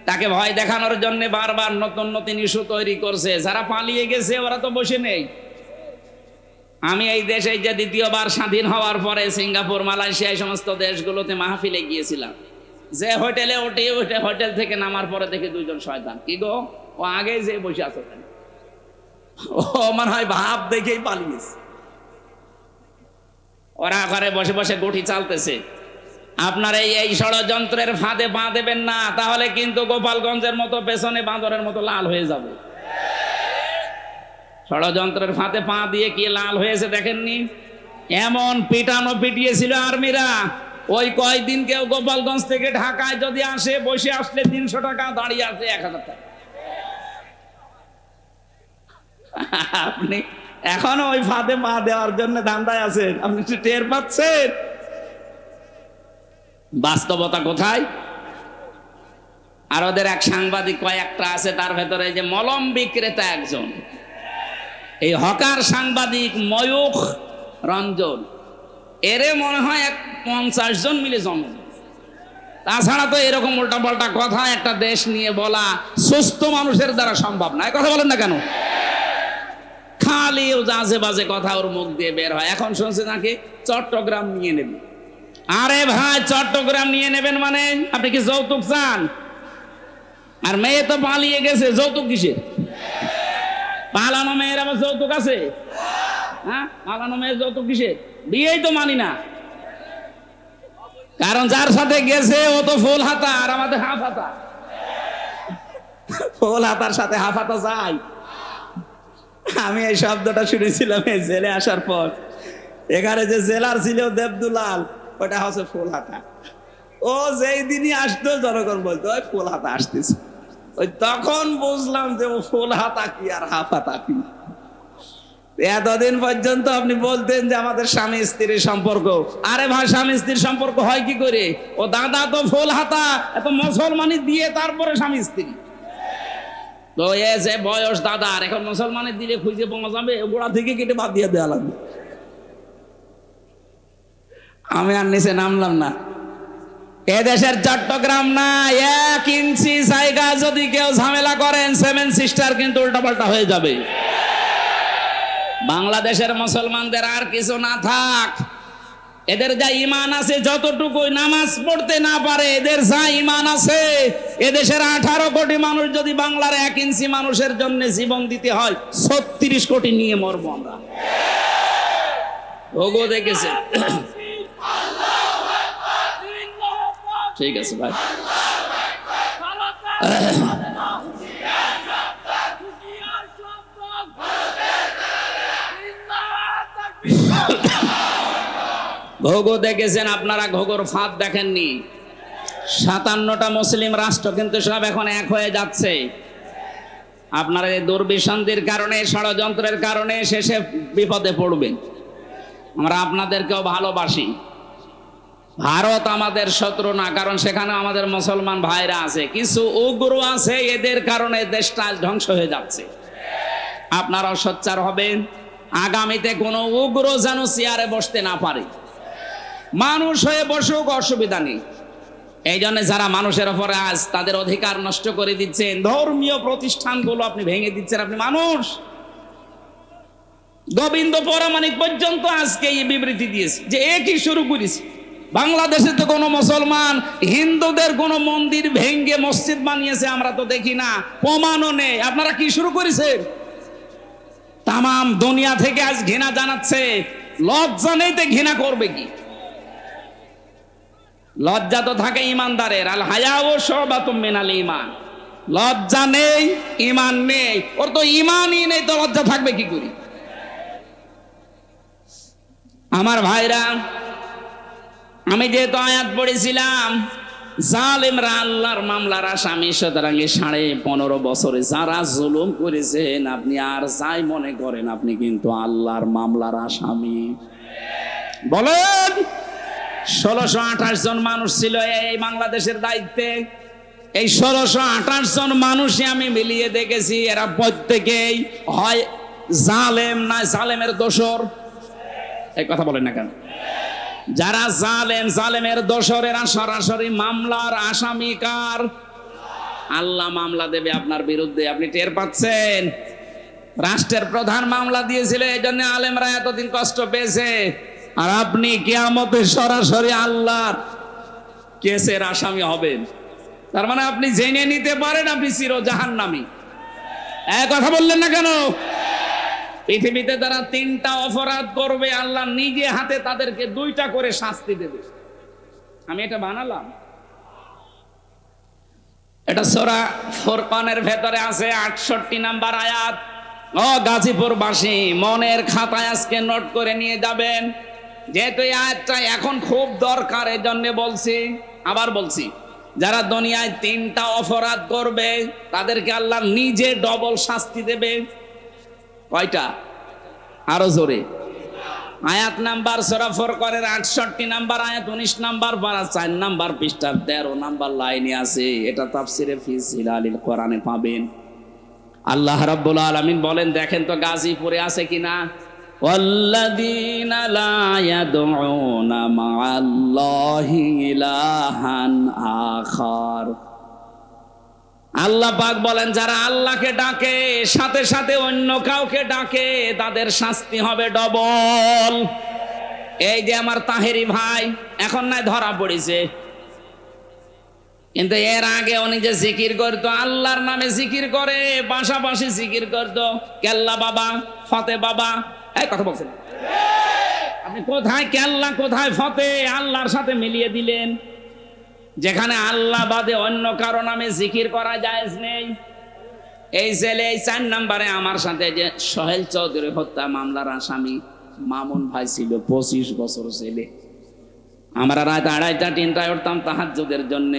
তাকে ভয় দেখানোর জন্য বারবার নতুন নতুন ইস্যু তৈরি করছে। যারা পালিয়ে গেছে ওরা তো বসে নেই। আমি এই দেশে যে দ্বিতীয়বার স্বাধীন হওয়ার পরে সিঙ্গাপুর, মালয়েশিয়া, এই সমস্ত দেশগুলোতে মাহফিলে গিয়েছিলাম। যে হোটেলে উঠে হোটেল থেকে নামার পরে দেখি 2 জন শয়তান। কি গো, ও আগে যে বসে আছে, ও মনে হয় ভাব দেখেই পালিয়েছে। ওরা ঘরে বসে বসে গুটি চালতেছে। আপনার এই ষড়যন্ত্রের ফাঁদে পা দেবেন না, তাহলে কিন্তু গোপালগঞ্জের মতো পেছনে বাঁদরের মতো লাল হয়ে যাবে। ষড়যন্ত্রের ফাঁদে পা দিয়ে কি লাল হয়েছে দেখেননি? এমন পিটানো পিটিয়েছিল আর্মিরা। ওই কয়েকদিন কেউ গোপালগঞ্জ থেকে ঢাকায় যদি আসে, বসে আসলে 300 টাকা, দাঁড়িয়ে আসলে 1000 টাকা। আপনি এখনো ওই ফাঁদে পা দেওয়ার জন্য ধান্দায় আছেন? আপনি টের পাচ্ছেন বাস্তবতা কোথায়? আর ওদের এক সাংবাদিক কয়েকটা আছে, তার ভেতরে যে মলম বিক্রেতা একজন, এই হকার সাংবাদিক ময়ূখ রঞ্জন, এরে মনে হয় 50 জন মিলে জন্ম। তাছাড়া তো এরকম উল্টাপাল্টা কথা একটা দেশ নিয়ে বলা সুস্থ মানুষের দ্বারা সম্ভব না। কথা বলেন না কেন? খালি ও আজে বাজে কথা ওর মুখ দিয়ে বের হয়। এখন শুনছে নাকি চট্টগ্রাম নিয়ে নেবে। আরে ভাই, চট্টগ্রাম নিয়ে নেবেন মানে আপনি কি যৌতুক চান? আর মেয়ে তো পালিয়ে গেছে, যৌতুক কিসের? পালানো মেয়ের আবার যৌতুক আছে? হ্যাঁ, পালানো মেয়ের যৌতুক কিসের? বিয়েই তো মানি না। কারণ যার সাথে গেছে ও তো ফুল হাতা, আর আমাদের হাফ হাতা। ফুল হাতার সাথে হাফ হাতা যায়? আমি এই শব্দটা শুনেছিলাম এই জেলে আসার পর। এখানে যে জেলার ছিল দেবদুলাল, ওটা হচ্ছে ফুল হাতা। ও যেই দিনই আসতো জনগণ বলতো ওই ফুল হাতা আসতেছে। ওই তখন বুঝলাম যে ও ফুল হাতা কি আর হাফ হাতা কি। এতদিন পর্যন্ত আপনি বলতেন যে আমাদের স্বামী স্ত্রীর সম্পর্ক। আরে ভাই, স্বামী স্ত্রীর সম্পর্ক হয় কি করে? ও দাদা তো ফুল হাতা, এত মুসলমানি দিয়ে তারপরে স্বামী স্ত্রী। তো এ যে বয়স দাদার, এখন মুসলমানের দিলে খুঁজে পাওয়া যাবে? গোড়া থেকে কেটে বাদ দিয়ে দেওয়া লাগবে। আমি আর নিচে নামলাম না। এদেশের চট্টগ্রাম না, 1 ইঞ্চি জায়গা যদি কেউ ঝামেলা করেন, 7 সিস্টার কিন্তু উল্টাপাল্টা হয়ে যাবে। বাংলাদেশের মুসলমানদের আর কিছু না থাক, এদের যা ইমান আছে যতটুকু নামাজ পড়তে না পারে, এদের যা ইমান আছে, এদেশের 18 কোটি মানুষ যদি বাংলার 1 ইঞ্চি মানুষের জন্য জীবন দিতে হয়, 36 কোটি নিয়ে মরবো আমরা। ওগো দেখেছে। ঠিক আছে ভাই। ঘোগো দেখেছেন আপনারা? ঘোগোর ফাঁদ দেখেননি? 57টা মুসলিম রাষ্ট্র কিন্তু সব এখন এক হয়ে যাচ্ছে। আপনারা এই দুর্বিসন্ধির কারণে, ষড়যন্ত্রের কারণে শেষে বিপদে পড়বেন। আমরা আপনাদেরকেও ভালোবাসি। ভারত আমাদের শত্রু না, কারণ সেখানে আমাদের মুসলমান ভাইরা আছে। কিছু উগ্র আছে, এদের কারণে দেশটা ধ্বংস হয়ে যাচ্ছে। আপনারাও সোচ্চার হবেন, আগামীতে কোনো উগ্র যেন চেয়ারে বসতে না পারে। মানুষ হয়ে বসুক, অসুবিধা নেই। এই জন্য যারা মানুষের উপরে আজ তাদের অধিকার নষ্ট করে দিচ্ছেন, ধর্মীয় প্রতিষ্ঠানগুলো আপনি ভেঙে দিচ্ছেন। আপনি মানুষ। গোবিন্দ পরামানিক পর্যন্ত আজকে এই বিবৃতি দিয়েছে যে একই শুরু করেছে। বাংলাদেশে তো কোনো মুসলমান হিন্দুদের কোনো মন্দির ভেঙে মসজিদ বানিয়েছে আমরা তো দেখি না, প্রমাণও নেই। আপনারা কি শুরু করেছেন? তামাম দুনিয়া থেকে আজ ঘৃণা জানাচ্ছে। লজ্জা নেই তো ঘৃণা করবে কি? লজ্জা তো থাকে ইমানদারের। আল হায়াউ শুবাতুম মিনাল ঈমান। লজ্জা নেই, ঈমান নেই। ওর তো ঈমানই নেই, তো লজ্জা থাকবে কি করে? আমার ভাইরা, আমি যেহেতু আয়াত পড়েছিলাম, জালেমরা আল্লাহর মামলার আসামি, সুতরাং 15.5 বছরে যারা জুলুম করেছেন, আপনি আর যাই মনে করেন, আপনি কিন্তু আল্লাহর মামলার আসামি। বলেন, 1628 জন মানুষ ছিল এই বাংলাদেশের দায়িত্বে। এই 1628 জন মানুষই আমি মিলিয়ে দেখেছি, এরা প্রত্যেকেই হয় জালেম না জালেমের দোসর। এই কথা বলেন না কেন? যারা জালেম, জালেমের দোসর, এরা সরাসরি মামলার আসামি। কার? আল্লাহ মামলা দেবে আপনার বিরুদ্ধে। আপনি টের পাচ্ছেন? রাষ্ট্রের প্রধান মামলা দিয়েছিল, এই জন্য আলেমরা এতদিন কষ্ট পেয়েছে। আর আপনি কিয়ামতে সরাসরি আল্লাহর কেসের আসামি হবেন। তার মানে আপনি জেনে নিতে পারেন আপনি চির জাহান্নামী। এক কথা বললেন না কেন? পৃথিবীতে তারা 3টা অপরাধ করবে, আল্লাহ নিজে হাতে তাদেরকে 2টা করে শাস্তি দেবে। আমি এটা বানালাম, এটা সূরা ফুরকানের ভেতরে আছে 68 নাম্বার আয়াত। ও গাজীপুরবাসী, মনের খাতায় আজকে নোট করে নিয়ে যাবেন, যেহেতু এই আয়াতটা এখন খুব দরকার, এই জন্য বলছি। আবার বলছি, যারা দুনিয়ায় 3টা অপরাধ করবে তাদেরকে আল্লাহ নিজে ডবল শাস্তি দেবে। কয়টা? আরো জোরে। আয়াত নাম্বার সূরা ফুরকানের 68 নাম্বার আয়াত, 19 নাম্বার পারা, 4 নাম্বার পৃষ্ঠার 13 নাম্বার লাইনে আছে। এটা তাফসিরে ফি জিলালিল কোরআনে পাবেন। আল্লাহ রাব্বুল আলামিন বলেন, দেখেন তো গাজীপুরে আছে কিনা। ওয়াল্লাযীনা লা ইয়াদউনা মা'আল্লাহি ইলাহান আখার। আল্লাহ পাক বলেন যারা আল্লাহকে ডাকে সাথে সাথে অন্য কাউকে ডাকে তাদের শাস্তি হবে ডবল। এই যে আমার তাহেরি ভাই এখন নাই ধরা পড়েছে, কিন্তু এর আগে উনি যে জিকির করতো আল্লাহর নামে জিকির করে, পাশাপাশি জিকির করতো কেল্লা বাবা ফতে বাবা। এই কথা বলছেন আপনি, কোথায় কেল্লা কোথায় ফতে আল্লাহর সাথে মিলিয়ে দিলেন। যেখানে আল্লাহ বাদে অন্য কারো নামে জিকির করা জায়েজ নেই। এই ছেলে এই 4 নম্বরে আমার সাথে যে সোহেল চৌধুরী হত্যা মামলার আসামি মামুন ভাই ছিল, 25 বছর ছেলে। আমরা রাত 2:30টা 3টায় উঠতাম তাহাজ্জুদের জন্য,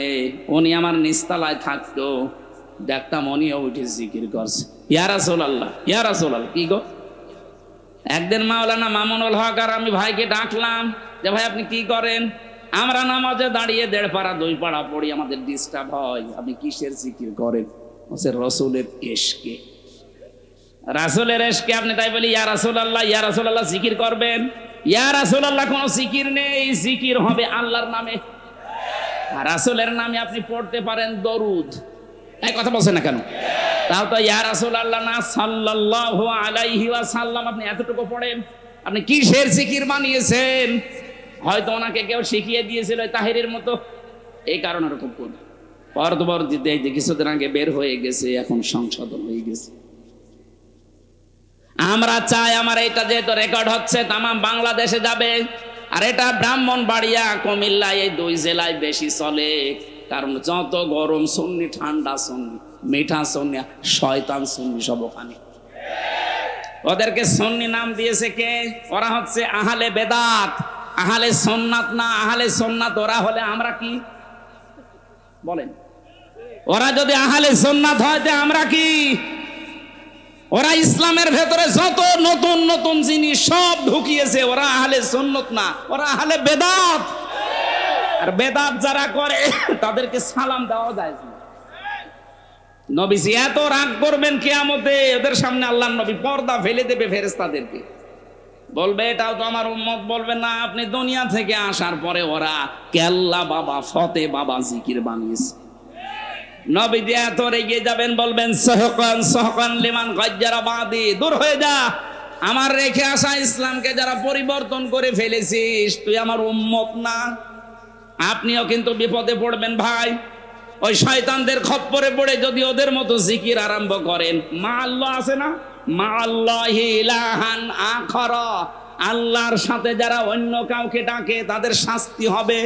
উনি আমার নিচতলায় থাকতো, দেখতাম উনিও উঠে জিকির করছে ইয়া রাসূলুল্লাহ ইয়া রাসূলুল্লাহ। কি গো, একদিন মাওলানা মামুনুল হক আর আমি ভাইকে ডাকলাম যে ভাই আপনি কি করেন? আমরা নামাজে দাঁড়িয়ে 1.5 পারা 2 পারা পড়ি, আমাদের ডিস্টার্ব হয়। আপনি কিসের জিকির করেন? বলছে রাসূলের ইশকে। রাসূলের ইশকে আপনি তাই বলি ইয়া রাসূলুল্লাহ জিকির করবেন? ইয়া রাসূলুল্লাহ কোনো জিকির নেই, জিকির হবে আল্লাহর নামে। আর রাসূলের নামে আপনি পড়তে পারেন দরুদ। এই কথা বলছেন না কেন? তাও তো ইয়া রাসূলুল্লাহ না সাল্লাল্লাহু আলাইহি ওয়াসাল্লাম আপনি এতটুকু পড়েন। আপনি কিসের জিকির বানিয়েছেন? হয়তো ওনাকে কেউ শিখিয়ে দিয়েছিল তাহেরির মতো, এই কারণে এরকম করবে। পরবর্তীতে এই যে কিছুদিন আগে বের হয়ে গেছে, এখন সংশোধন হয়ে গেছে। আমরা চাই আমার এটা যেহেতু রেকর্ড হচ্ছে তাম বাংলাদেশে যাবে, আর এটা ব্রাহ্মণবাড়িয়া কুমিল্লা এই 2 জেলায় বেশি চলে। কারণ যত গরম সুন্নি, ঠান্ডা সুন্নি, মিঠা সুন্নি, শয়তান সুন্নি সব ওখানে। ওদেরকে সুন্নি নাম দিয়েছে কে? ওরা হচ্ছে আহলে বেদাত, আহলে সুন্নাত না। আহলে সুন্নাত ওরা হলে আমরা কি বলেন? ওরা যদি আহলে সুন্নাত হয় তে আমরা কি? ওরা ইসলামের ভেতরে যত নতুন নতুন জিনিস সব ঢুকিয়েছে, ওরা আহলে সুন্নাত না, ওরা আহলে বেদাত। আর বেদাত যারা করে তাদেরকে সালাম দেওয়া যায় না। নবীজি এত রাগ করবেন কিয়ামতে, ওদের সামনে আল্লাহর নবী পর্দা ফেলে দেবে ফেরেশতাদেরকে, বলবে এটাও তো আমার উম্মত। বলবে না, আপনি দুনিয়া থেকে আসার পরে ওরা কেল্লা বাবা ফতে বাবা জিকির বানিয়েছে। নবীজি এত রেগে যাবেন, বলবেন সহকান সহকান লিমান গাজ্জারা বাদি, দূর হয়ে যা, আমার রেখে আসা ইসলামকে যারা পরিবর্তন করে ফেলেছিস তুই আমার উম্মত না। আপনিও কিন্তু বিপদে পড়বেন ভাই। ওই শয়তানদের খপ্পরে পড়ে যদি ওদের মতো জিকির আরম্ভ করেন, মা আল্লাহ আছে না, মা আল্লাহি ইলাহান আখার, আল্লাহর সাথে যারা অন্য কাউকে ডাকে তাদের শাস্তি হবে।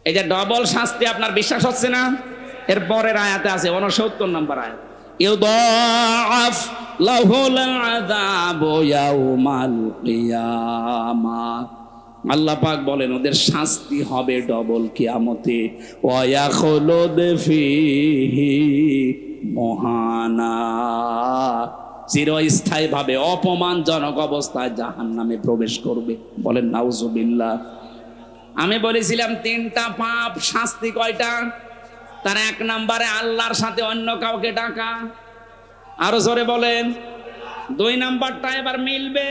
এই যে ডবল শাস্তি, আপনার বিশ্বাস হচ্ছে না? এর পরের আয়াতে আছে 69 নম্বর আয়াত, ইউদাআফ লাহুল আযাবু ইয়াউমাল কিয়ামাহ। আল্লাহ পাক বলেন ওদের শাস্তি হবে ডবল কিয়ামতে। ওয়া ইয়াখলুদ ফীহি মুহানা, চিরস্থায়ী ভাবে অপমানজনক অবস্থায় জাহান্নামে প্রবেশ করবে। বলেন নাউজুবিল্লাহ। আমি বলেছিলাম 3টা পাপ, শাস্তি কয়টা? তার 1 নম্বরে আল্লাহর সাথে অন্য কাউকে ডাকা, আরো জোরে বলেন। 2 নম্বরটা এবার মিলবে,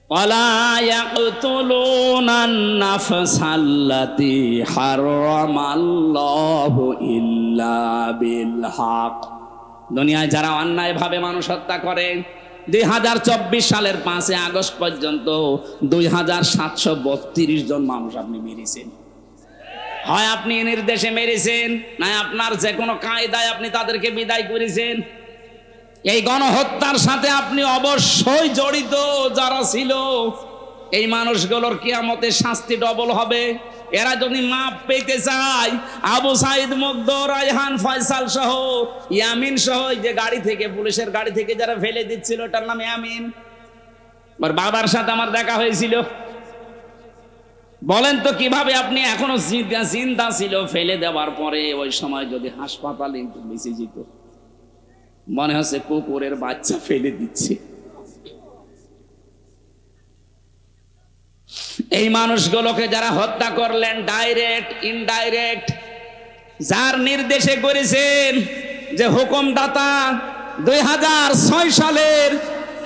ওয়ালা ইয়াকতুলুনান নাফসাল্লাতী হারামাল্লাহু ইল্লা বিল হক। দুনিয়ায় যারা অন্যায় ভাবে মানুষ হত্যা করে, 2024 সালের 5 আগস্ট পর্যন্ত 2732 জন মানুষ আপনি মেরেছেন। হয় আপনি নির্দেশে মেরেছেন, না আপনার যে কোনো কায়দায় আপনি তাদেরকে বিদায় করেছেন। এই গণহত্যার সাথে আপনি অবশ্যই জড়িত যারা ছিল, এই মানুষগুলোর কিয়ামতে শাস্তি ডবল হবে। এরা যদি মাপ পেতে চায়, আবু সাইদ মুগ্ধ, রায়হান, ফয়সাল সহ, ইয়ামিন সহ, যে গাড়ি থেকে, পুলিশের গাড়ি থেকে যারা ফেলে দিচ্ছিল ওটার নাম ইয়ামিন, ওর বাবার সাথে আমার দেখা হয়েছিল। বলেন তো কিভাবে আপনি এখনো চিন্তা ছিল ফেলে দেওয়ার পরে ওই সময় যদি হাসপাতালে বেঁচে যেত, মনে হচ্ছে কুকুরের বাচ্চা ফেলে দিচ্ছে। এই মানুষগুলোকে যারা হত্যা করলেন, ডাইরেক্ট ইনডাইরেক্ট, যার নির্দেশে করেছেন, যে হুকুমদাতা 2006 সালের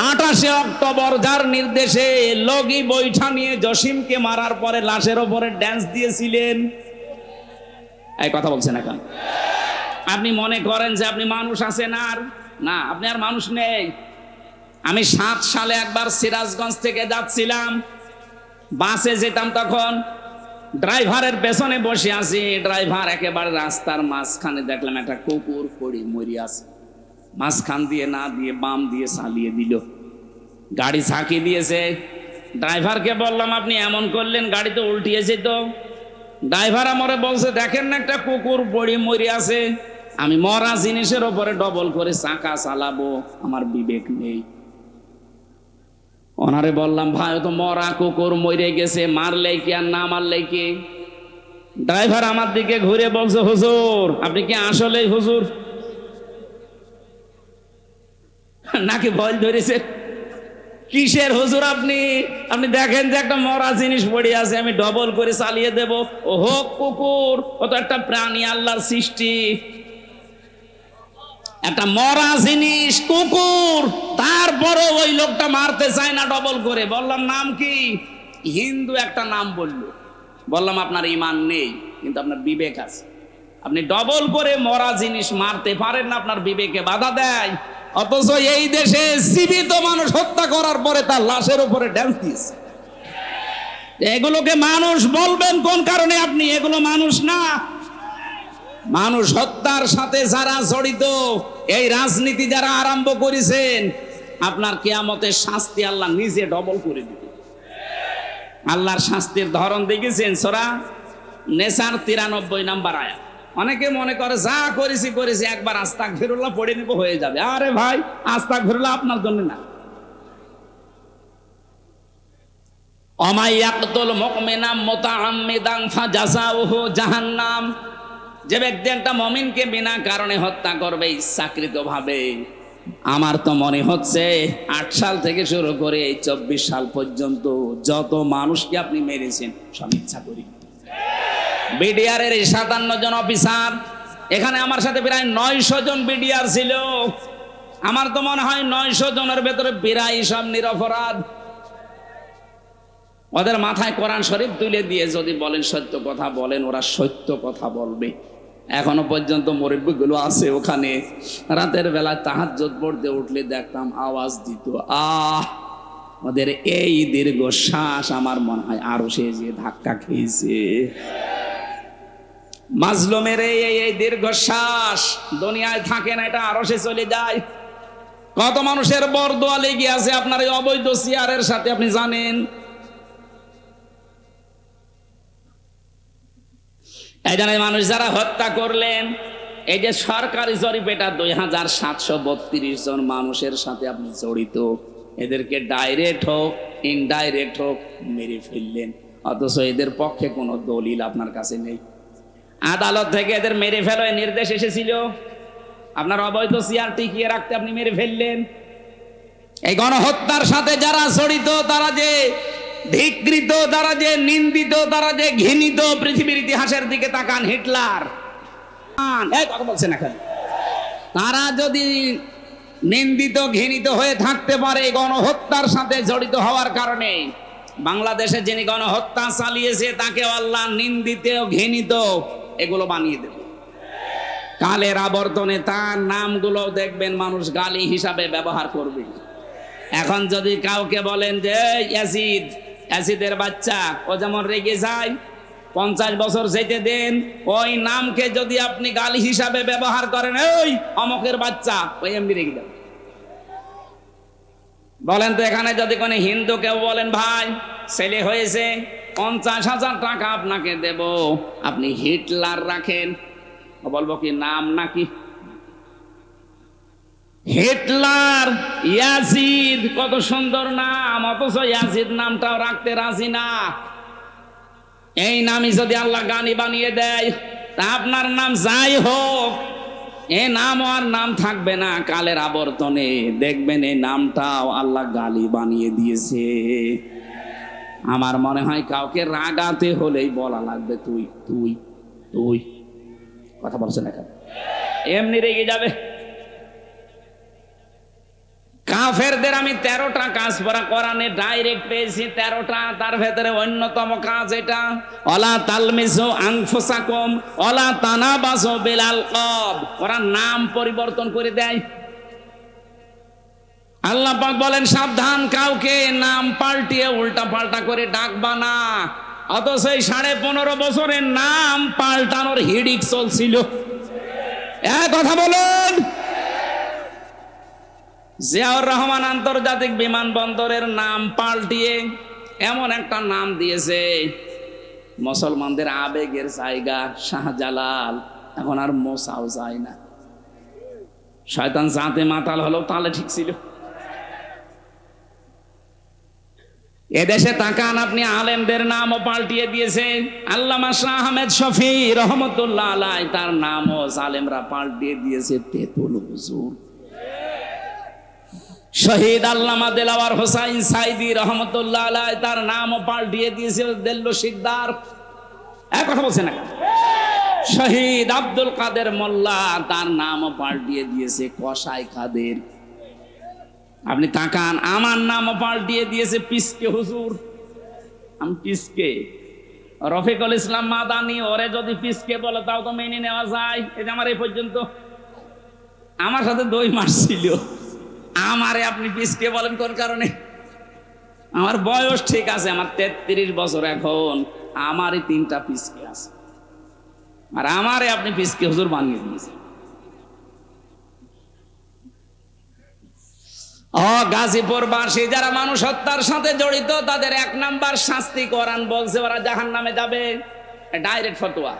28 অক্টোবর যার নির্দেশে লগি বৈঠা নিয়ে জসিমকে মারার পরে লাশের ওপরে ড্যান্স দিয়েছিলেন, এই কথা বলছেন এখন। আপনি মনে করেন যে আপনি মানুষ আছেন? আর না, আপনি আর মানুষ নেই। আমি 7 সালে একবার সিরাজগঞ্জ থেকে যাচ্ছিলাম, বাসে যেতাম, তখন ড্রাইভারের পেছনে বসে আছি। ড্রাইভার একেবারে রাস্তার মাঝখানে দেখলাম একটা কুকুর পড়ে মরি আছে, মাঝখান দিয়ে না দিয়ে বাম দিয়ে চালিয়ে দিল, গাড়ি ঝাঁকি দিয়েছে। ড্রাইভারকে বললাম আপনি এমন করলেন, গাড়ি তো উল্টিয়েছে। তো ড্রাইভার আমারে বলছে দেখেন না একটা কুকুর পড়ে মরি আছে, আমি মরা জিনিসের ওপরে ডবল করে চাকা চালাবো, আমার বিবেক নেই। ওনারে বললাম ভাই তো মরা কুকুর মরে গেছে, মারলে কি আর না মারলে কি? ড্রাইভার আমার দিকে ঘুরে বলছে হুজুর আপনি কি আসলেই হুজুর নাকি ভয় ধরেছে? কিসের হুজুর আপনি? আপনি দেখেন যে একটা মরা জিনিস পড়ে আছে, আমি ডবল করে চালিয়ে দেব। ও হোক কুকুর, ও তো একটা প্রাণী, আল্লাহর সৃষ্টি, একটা মরা জিনিস কুকুর, তারপরে ওই লোকটা মারতে চায় না ডবল করে। বললাম নাম কি? হিন্দু একটা নাম বললো। বললাম আপনার ঈমান নেই, কিন্তু আপনার বিবেক আছে, আপনি ডবল করে মরা জিনিস মারতে পারেন না, আপনার বিবেকে বাধা দেয়। অথচ এই দেশে জীবিত মানুষ হত্যা করার পরে তার লাশের উপরে ড্যান্স দিয়েছে। এগুলোকে মানুষ বলবেন কোন কারণে? আপনি এগুলো মানুষ না। মানুষ হত্যার সাথে যারা জড়িত, এই রাজনীতি যারা আরম্ভ করেছেন, আপনার কিয়ামতের শাস্তি আল্লাহ নিজে ডবল করে দিবে। আল্লাহর শাস্তির ধরন দেখেছেন সূরা নেসার 93 নম্বর আয়াত। অনেকে মনে করে যা করেছি করেছি, একবার আস্তাগফিরুল্লাহ পড়ে নিব হয়ে যাবে। আরে ভাই, আস্তাগফিরুল্লাহ আপনার জন্য না। ওমাই ইয়াকতুল মুমিনা মুতাআম্মিদান ফাজাযাউহু জাহান্নাম, যে ব্যক্তি একটা মুমিনকে বিনা কারণে হত্যা করবে ইচ্ছাকৃতভাবে, আমার তো মনে হচ্ছে 8 সাল থেকে শুরু করে 24 সাল পর্যন্ত যত মানুষকে আপনি মেরেছেন সব ইচ্ছা করি। বিডিআর এর 57 জন অফিসার, এখানে আমার সাথে প্রায় 900 জন বিডিআর ছিল। আমার তো মনে হয় 900 জনের ভেতরে প্রায় সব নিরপরাধ। ওদের মাথায় কোরআন শরীফ তুলে দিয়ে যদি বলেন সত্য কথা বলেন, ওরা সত্য কথা বলবে। এখনো পর্যন্ত মুরব্বিগুলো আছে ওখানে, রাতের বেলা তাহাজ্জুদ পড়তে উঠলে দেখতাম আওয়াজ দিত আহ। ওদের এই দীর্ঘ শ্বাস আমার মনে হয় আরো সে যে ধাক্কা খেয়েছে। মাজলুমের এই দীর্ঘশ্বাস দুনিয়ায় থাকে না, এটা আরো সে চলে যায়। কত মানুষের বরদোয়া লেগে আছে আপনার এই অবৈধ চেয়ারের সাথে, আপনি জানেন। এই জন্য মানুষ যারা হত্যা করলেন, এই যে সরকারি জরিপেটা 2732 জন মানুষের সাথে আপনি জড়িত, এদেরকে ডাইরেক্ট হোক ইনডাইরেক্ট হোক মেরে ফেললেন, অথচ এদের পক্ষে কোনো দলিল আপনার কাছে নেই। আদালত থেকে এদের মেরে ফেলার নির্দেশ এসেছিল, আপনার অবৈধ চেয়ার টিকিয়ে রাখতে আপনি মেরে ফেললেন। এই গণহত্যার সাথে যারা জড়িত, তারা যে ধিকৃত, তারা যে নিন্দিত, তারা যে ঘৃণিত, পৃথিবীর ইতিহাসের দিকে তাকান, হিটলার এই কথা বলছেন এখন, তারা যদি নিন্দিত ঘৃণিত হয়ে থাকতে পারে গণহত্যার সাথে জড়িত হওয়ার কারণে, বাংলাদেশে যিনি গণহত্যা চালিয়েছে তাকে আল্লাহ নিন্দিত ঘৃণিত এগুলো বানিয়ে দেবে। কালের আবর্তনে তার নামগুলো দেখবেন মানুষ গালি হিসাবে ব্যবহার করবে। এখন যদি কাউকে বলেন যে ইয়াজিদ, ইয়াজিদের বাচ্চা, ও যেমন রেগে যায়, 50 বছর যেতে দেন, ওই নামকে যদি আপনি গালি হিসাবে ব্যবহার করেন, ওই অমকের বাচ্চা, ওই এমনি রেগে যাবে। বলেন তো এখানে যদি কোনো হিন্দু কেউ বলেন ভাই ছেলে হয়েছে 50,000 টাকা আপনাকে দেব, আপনি হিটলার রাখেন, বলবো কি নাম নাকি? হিটলার, ইয়াজিদ, কত সুন্দর নাম, অথচ ইয়াজিদ নামটাও রাখতে রাজি না। এই নামই যদি আল্লাহ গানি বানিয়ে দেয়, তা আপনার নাম যাই হোক, এ নাম আর নাম থাকবে না। কালের আবর্তনে দেখবেন এই নামটাও আল্লাহ গালি বানিয়ে দিয়েছে। আমার মনে হয় কাউকে রাগাতে হলেই বলা লাগবে তুই তুই তুই, কথা বলছে না, এমনি রেগে যাবে। কাফেরদের আমি 13টা কাজ পড়া কোরআনে ডাইরেক্ট পেয়েছি 13টা। তার ভেতরে অন্যতম কাজ এটা, ওয়ালা তালমিজু আনফুসাকুম ওয়ালা তানাবাজু বিল আলকাব। ওরা নাম পরিবর্তন করে দেয়। আল্লাহ পাক বলেন সাবধান, কাউকে নাম পাল্টিয়ে উল্টা পাল্টা করে ডাকবা না। অথচ এই 15.5 বছরের নাম পাল্টানোর হিড়িক চলছিল। কথা বলুন। জিয়াউর রহমান আন্তর্জাতিক বিমানবন্দরের নাম পাল্টিয়ে এমন একটা নাম দিয়েছে, মুসলমানদের আবেগের জায়গা শাহজালাল, এখন আর মোসাও যায় না। শয়তান জাতে মাতাল হলো, তাহলে ঠিক ছিল। এদেশে তাকান আপনি, আলেমদের নামও পাল্টিয়ে দিয়েছে। আল্লামা শাহ আহমেদ শফি রহমতুল্লাহ আলাই, তার নামও আলেমরা পাল্টিয়ে দিয়েছে তেতুল হুজুর। শহীদ আল্লামা দেলাওয়ার হোসাইন সাইদি রহমতুল্লাহ আলাই, তার নামও পাল্টিয়ে দিয়েছে দেল্লো শিকদার। কথা বলছে না? শহীদ আব্দুল কাদের মোল্লা, তার নামও পাল্টিয়ে দিয়েছে কসাই কাদের। আপনি তাকান, আমার নামও পাল্টিয়ে দিয়েছে পিসকে হুজুর। আমি পিসকে, রফিকুল ইসলাম মাদানি, ওরে যদি পিসকে বলে তাও তো মেনে নেওয়া যায়। এটা আমার এই পর্যন্ত আমার সাথে 2 মাস ছিল, আমারে আপনি পিসকে বলেন কোন কারণে? আমার বয়স ঠিক আছে, আমার 33 বছর এখন, আমারই 3টা পিসকে আছে, আর আমারে আপনি পিসকে হুজুর বানিয়ে দিয়েছেন। গাজীপুরবাসী যারা মানুষ হত্যার সাথে জড়িত, তাদের 1 নাম্বার শাস্তি কোরআন বলছে ওরা জাহান্নামে যাবে, ডাইরেক্ট ফতোয়া।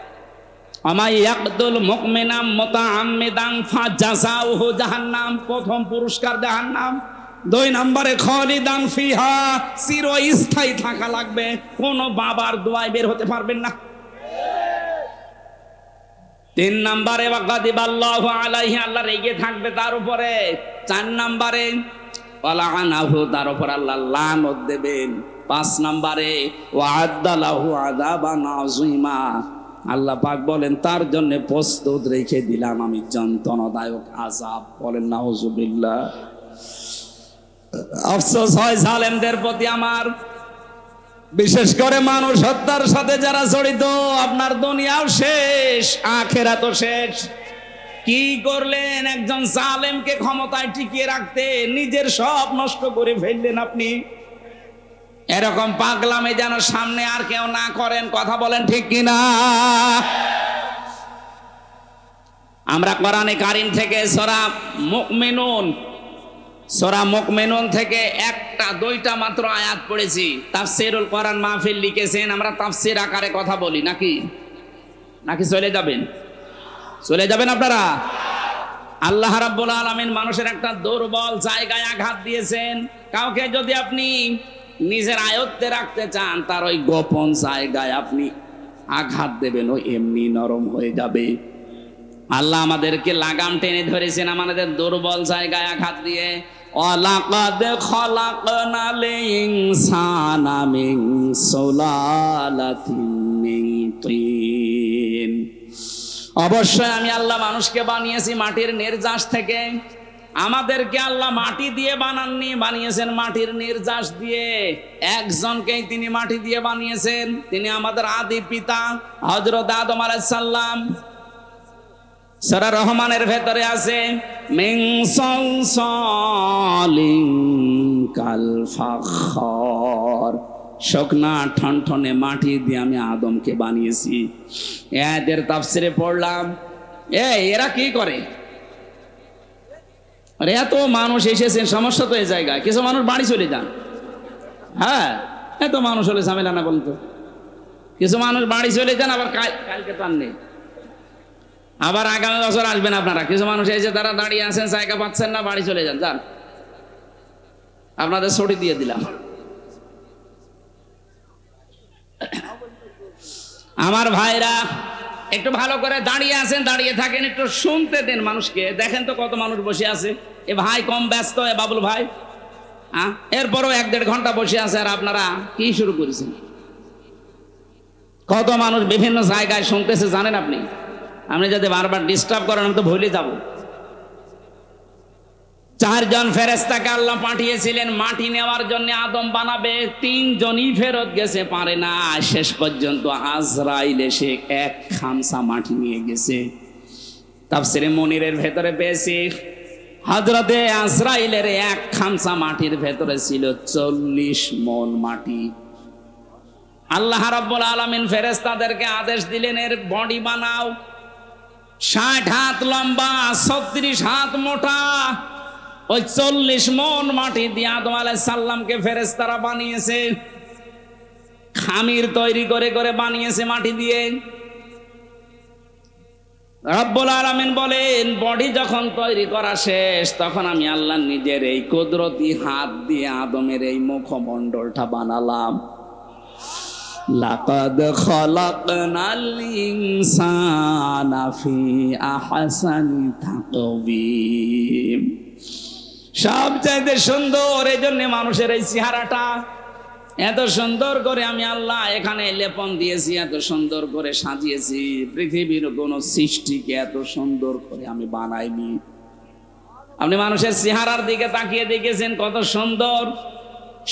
আমাই ইয়াকদুল মুমিনাম মুতাআম্মিদান ফাজাযাউহু জাহান্নাম, প্রথম পুরস্কার জাহান্নাম। 2 নম্বরে খালিদান ফিহা, চিরস্থায়ী থাকা লাগবে, কোন বাবার দোয়ায় বের হতে পারবেন না। 3 নম্বরে ওয়াগাদিবাল্লাহু আলাইহি, আল্লাহ রেগে থাকবে তার উপরে। 4 নম্বরে ওয়ালাআনাহু, তার উপর আল্লাহ লানত দেবেন। 5 নম্বরে ওয়াআদ্দালাহু আযাবান আযীমা, আল্লাহ পাক বলেন তার জন্য প্রস্তুত রেখে দিলাম আমি যন্ত্রণাদায়ক আযাব। বলেন নাউযুবিল্লাহ। আফসোস হয় জালেমদের প্রতি আমার, বিশেষ করে মানুষ হত্যার সাথে যারা জড়িত। আপনার দুনিয়াও শেষ, আখিরাতও শেষ। কি করলেন? একজন জালেমকে ক্ষমতায় টিকিয়ে রাখতে নিজের সব নষ্ট করে ফেললেন আপনি। এরকম পাগলামে যেন সামনে আর কেউ না করেন। কথা বলেন ঠিক কিনা? আমরা কোরআনে কারীম থেকে সূরা মুমিনুন থেকে 1টা-2টা মাত্র আয়াত পড়েছি। তাফসীরুল কোরআন মাহফিল লিখেছেন, আমরা তাফসীর আকারে কথা বলি নাকি চলে যাবেন আপনারা? আল্লাহ রাব্বুল আলামিন মানুষের একটা দুর্বল জায়গায় আঘাত দিয়েছেন। কাউকে যদি আপনি নিজের আয়ত্তে রাখতে চান, তার ওই গোপন জায়গায় আপনি আঘাত দেবেন, ও এমনি নরম হয়ে যাবে। আল্লাহ আমাদেরকে লাগাম টেনে ধরেছেন আমাদের দুর্বল জায়গায় আঘাত দিয়ে। ওয়ালাকাদ খলাকনাল ইনসানা মিন সুলালাতিন মিন তিন, অবশ্যই আমি আল্লাহ মানুষকে বানিয়েছি মাটির নির্যাস থেকে। আমাদেরকে আল্লাহ মাটি দিয়ে বানাননি, বানিয়েছেন মাটির নির্যাস দিয়ে। একজনকেই তিনি মাটি দিয়ে বানিয়েছেন, তিনি আমাদের আদি পিতা হযরত আদম আলাইহিস সালাম। সূরা রহমানের ভেতরে আছে মিন সালসালিন কাল ফাখর, শুকনা ঠনঠনে মাটি দিয়ে আমি আদমকে বানিয়েছি। এদের তাফসিরে পড়লাম, এরা কি করে? আরে এত মানুষ এসেছেন, সমস্যা তো এই জায়গায়। কিছু মানুষ বাড়ি চলে যান। হ্যাঁ, এত মানুষ হলে ঝামেলা না বলতো। কিছু মানুষ বাড়ি চলে যান, আবার কালকে তো আর নেই, আবার আগামী বছর আসবেন আপনারা। কিছু মানুষ এসে তারা দাঁড়িয়ে আছেন, জায়গা পাচ্ছেন না, বাড়ি চলে যান। যান, আপনাদের ছুটি দিয়ে দিলাম। আমার ভাইরা একটু ভালো করে দাঁড়িয়ে আছেন, দাঁড়িয়ে থাকেন, একটু শুনতে দেন মানুষকে। দেখেন তো কত মানুষ বসে আছে। এ ভাই কম ব্যস্ত, এ বাবুল ভাই, এরপরও 1-1.5 ঘন্টা বসে আছে, আর আপনারা কি শুরু করেছেন? কত মানুষ বিভিন্ন জায়গায় শুনতেছে জানেন আপনি? আপনি যদি বারবার ডিস্টার্ব করেন আমি তো ভুলে যাব। চারজন ফেরেশতাকে আল্লাহ পাঠিয়েছিলেন মাটি নেওয়ার জন্য, আদম বানাবে। তিনজনই ফেরত গেছে, পারে না। শেষ পর্যন্ত আজরাইল এসে এক খামসা মাটি নিয়ে গেছে। তাফসীরে মুনিরের ভেতরে পেয়েছি হযরতে আজরাইলের এক খামসা মাটির ভেতরে ছিল 40 মণ মাটি। আল্লাহ রাব্বুল আলামিন ফেরেশতাদেরকে আদেশ দিলেন, এর বডি বানাও। 60 হাত লম্বা, 36 হাত মোটা। ওই 40 মণ মাটি দিয়ে আদম আলাইহিস সালামকে ফেরেশতারা বানিয়েছে। খামির তৈরি করে করে বানিয়েছে মাটি দিয়ে। রব্বুল আলামিন বলেন, বডি যখন তৈরি করা শেষ, তখন আমি আল্লাহ নিজের এই কুদরতি হাত দিয়ে আদমের এই মুখমণ্ডলটা বানালাম। লাকাদ খালাকনাল ইনসানা ফি আহসানি তাকওয়িম। সবচাইতে সুন্দর, এই জন্য মানুষের এই চেহারাটা এত সুন্দর করে আমি আল্লাহ এখানে লেপন দিয়েছি, এত সুন্দর করে সাজিয়েছি। পৃথিবীর কোন সৃষ্টিকে এত সুন্দর করে আমি বানাইনি। আপনি মানুষের চেহারার দিকে তাকিয়ে দেখেছেন কত সুন্দর।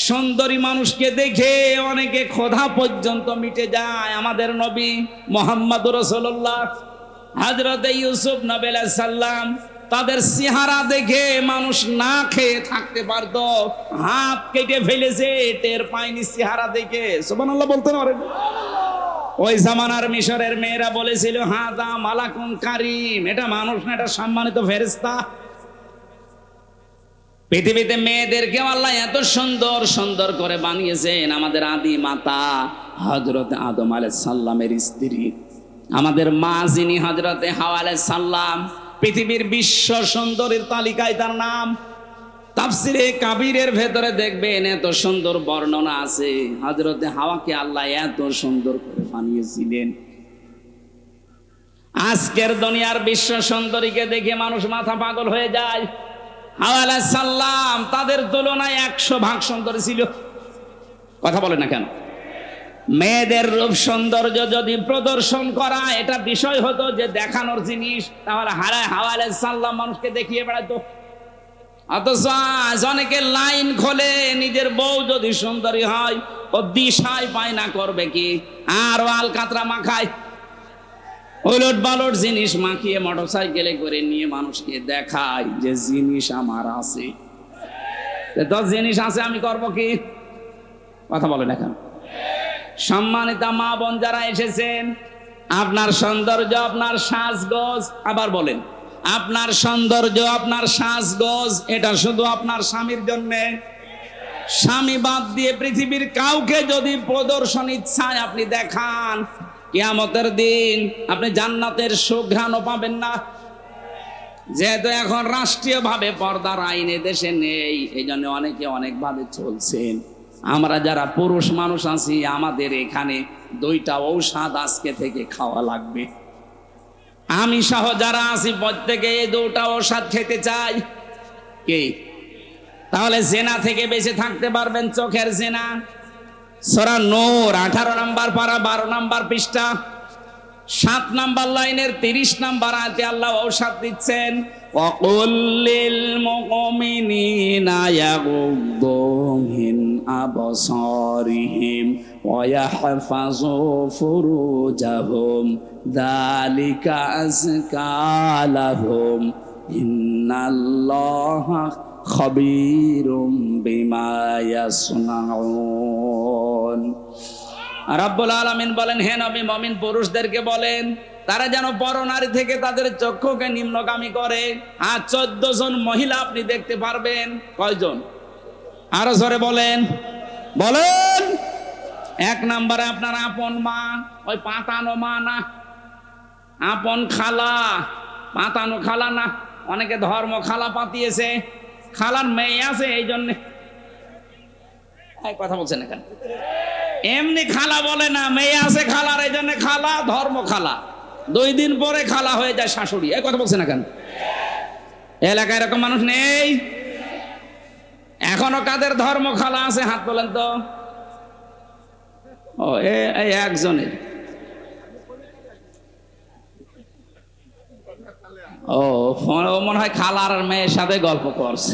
সুন্দরী মানুষকে দেখে অনেকে ক্ষুধা পর্যন্ত মিটে যায়। আমাদের নবী মুহাম্মদুর রাসূলুল্লাহ, হযরত ইউসুফ নবী আলাইহিস সালাম, তাদের চেহারা দেখে মানুষ না খেয়ে থাকতে পারতো। হাত কেটে ফেলেছে, টের পায়নি চেহারা দেখে। সুবহানাল্লাহ বলতে পারেন? ওই জামানার মিশরের মেয়েরা বলেছিল, হাদা মালাকুন কারীম, এটা মানুষ না, এটা সম্মানিত ফেরেশতা। পৃথিবীতে মেয়েদেরকে আল্লাহ এত সুন্দর সুন্দর করে বানিয়েছেন। আমাদের আদি মাতা হযরত আদম আলাইহিস সালামের স্ত্রী, আমাদের মা যিনি হযরতে হাওয়া আলাইহিস সালাম, পৃথিবীর বিশ্ব সুন্দরীর তালিকায় তার নাম। তাফসিরে কাবীরের ভেতরে দেখবেন এত সুন্দর বর্ণনা আছে। হযরতে হাওয়াকে আল্লাহ এত সুন্দর করে বানিয়েছিলেন। আজকের দুনিয়ার বিশ্ব সুন্দরীকে দেখে মানুষ মাথা পাগল হয়ে যায়। হাওয়া আলাইহিস সালাম তাদের তুলনায় 100 ভাগ সুন্দর ছিল। কথা বলে না কেন? মেয়েদের রূপ সৌন্দর্য যদি প্রদর্শন করা এটা বিষয় হতো যে দেখানোর জিনিস, তাহলে হাওয়া আলাইহিস সালাম মানুষকে দেখিয়ে বেড়াতো। অথচ আজ অনেকে লাইন খোলে, নিজের বউ যদি সুন্দরী হয় ও দিশায় পায় না করবে কি, আর আলকাতরা মাখায়, ওলট পালট জিনিস মাখিয়ে মোটরসাইকেলে করে নিয়ে মানুষকে দেখায় যে জিনিস আমার আছে। তো জিনিস আছে, আমি করবো কি? কথা বলে না কেন? সম্মানিতা মা বোন যারা এসেছেন, আপনার সৌন্দর্য, আপনার সাজগোজ, আবার বলেন, আপনার সৌন্দর্য, আপনার সাজগোজ এটা শুধু আপনার স্বামীর জন্যে। স্বামী বাদ দিয়ে পৃথিবীর কাউকে যদি প্রদর্শন ইচ্ছায় আপনি দেখান, কিয়ামতের দিন আপনি জান্নাতের সুঘ্রাণও পাবেন না। যেহেতু এখন রাষ্ট্রীয়ভাবে পর্দার আইন দেশে নেই, এই জন্য অনেকে অনেকভাবে চলছেন। আমরা যারা পুরুষ মানুষ আছি, আমাদের এখানে 2টা ঔষধ আজকে থেকে খাওয়া লাগবে। আমি সহ যারা আছি প্রত্যেকে এই 2টা ঔষধ খেতে চাই। কি? তাহলে জেনা থেকে বেঁচে থাকতে পারবেন। চোখের জেনা, সূরা নূর 18 নম্বর পারা 12 নম্বর পৃষ্ঠা 7 নম্বর লাইনের 30 নম্বর আয়াতে আল্লাহ ঔষধ দিচ্ছেন, ওয়াকুল লিল মুমিনিনা ইয়াগুদ্দু মিন আবসারিহিম ওয়া ইয়াহফাযু ফুরুজাহুম যালিকা আযকা লাহুম ইন্নাল্লাহা খাবীরুম বিমা ইয়াসনাউন। রাব্বুল আলামিন বলেন, হে নবী, মুমিন পুরুষদেরকে বলেন তারা যেন পরনারী থেকে তাদের চক্ষুকে নিম্নগামী করে। আর 14 জন মহিলা আপনি দেখতে পারবেন। কয়জন? আরো জোরে বলেন, বলেন। 1 নম্বরে আপনার আপন মা, ওই পাতানো মা না, আপন খালা, পাতানো খালা না। অনেকে ধর্ম খালা পাতিয়েছে, খালার মেয়ে আছে এই জন্যে। কথা বলছেন এখানে? এমনি খালা বলে না, মেয়ে আছে খালার, এই জন্য খালা, ধর্ম খালা। 2 দিন পরে খালা হয়ে যায় শাশুড়ি। এই কথা বলছেন না কেন? এলাকায় এরকম মানুষ নেই? এখনো কাদের ধর্ম খালা আছে হাত তোলেন তো। ও এই একজনের। ও ও মনে হয় খালার মেয়ের সাথে গল্প করছে।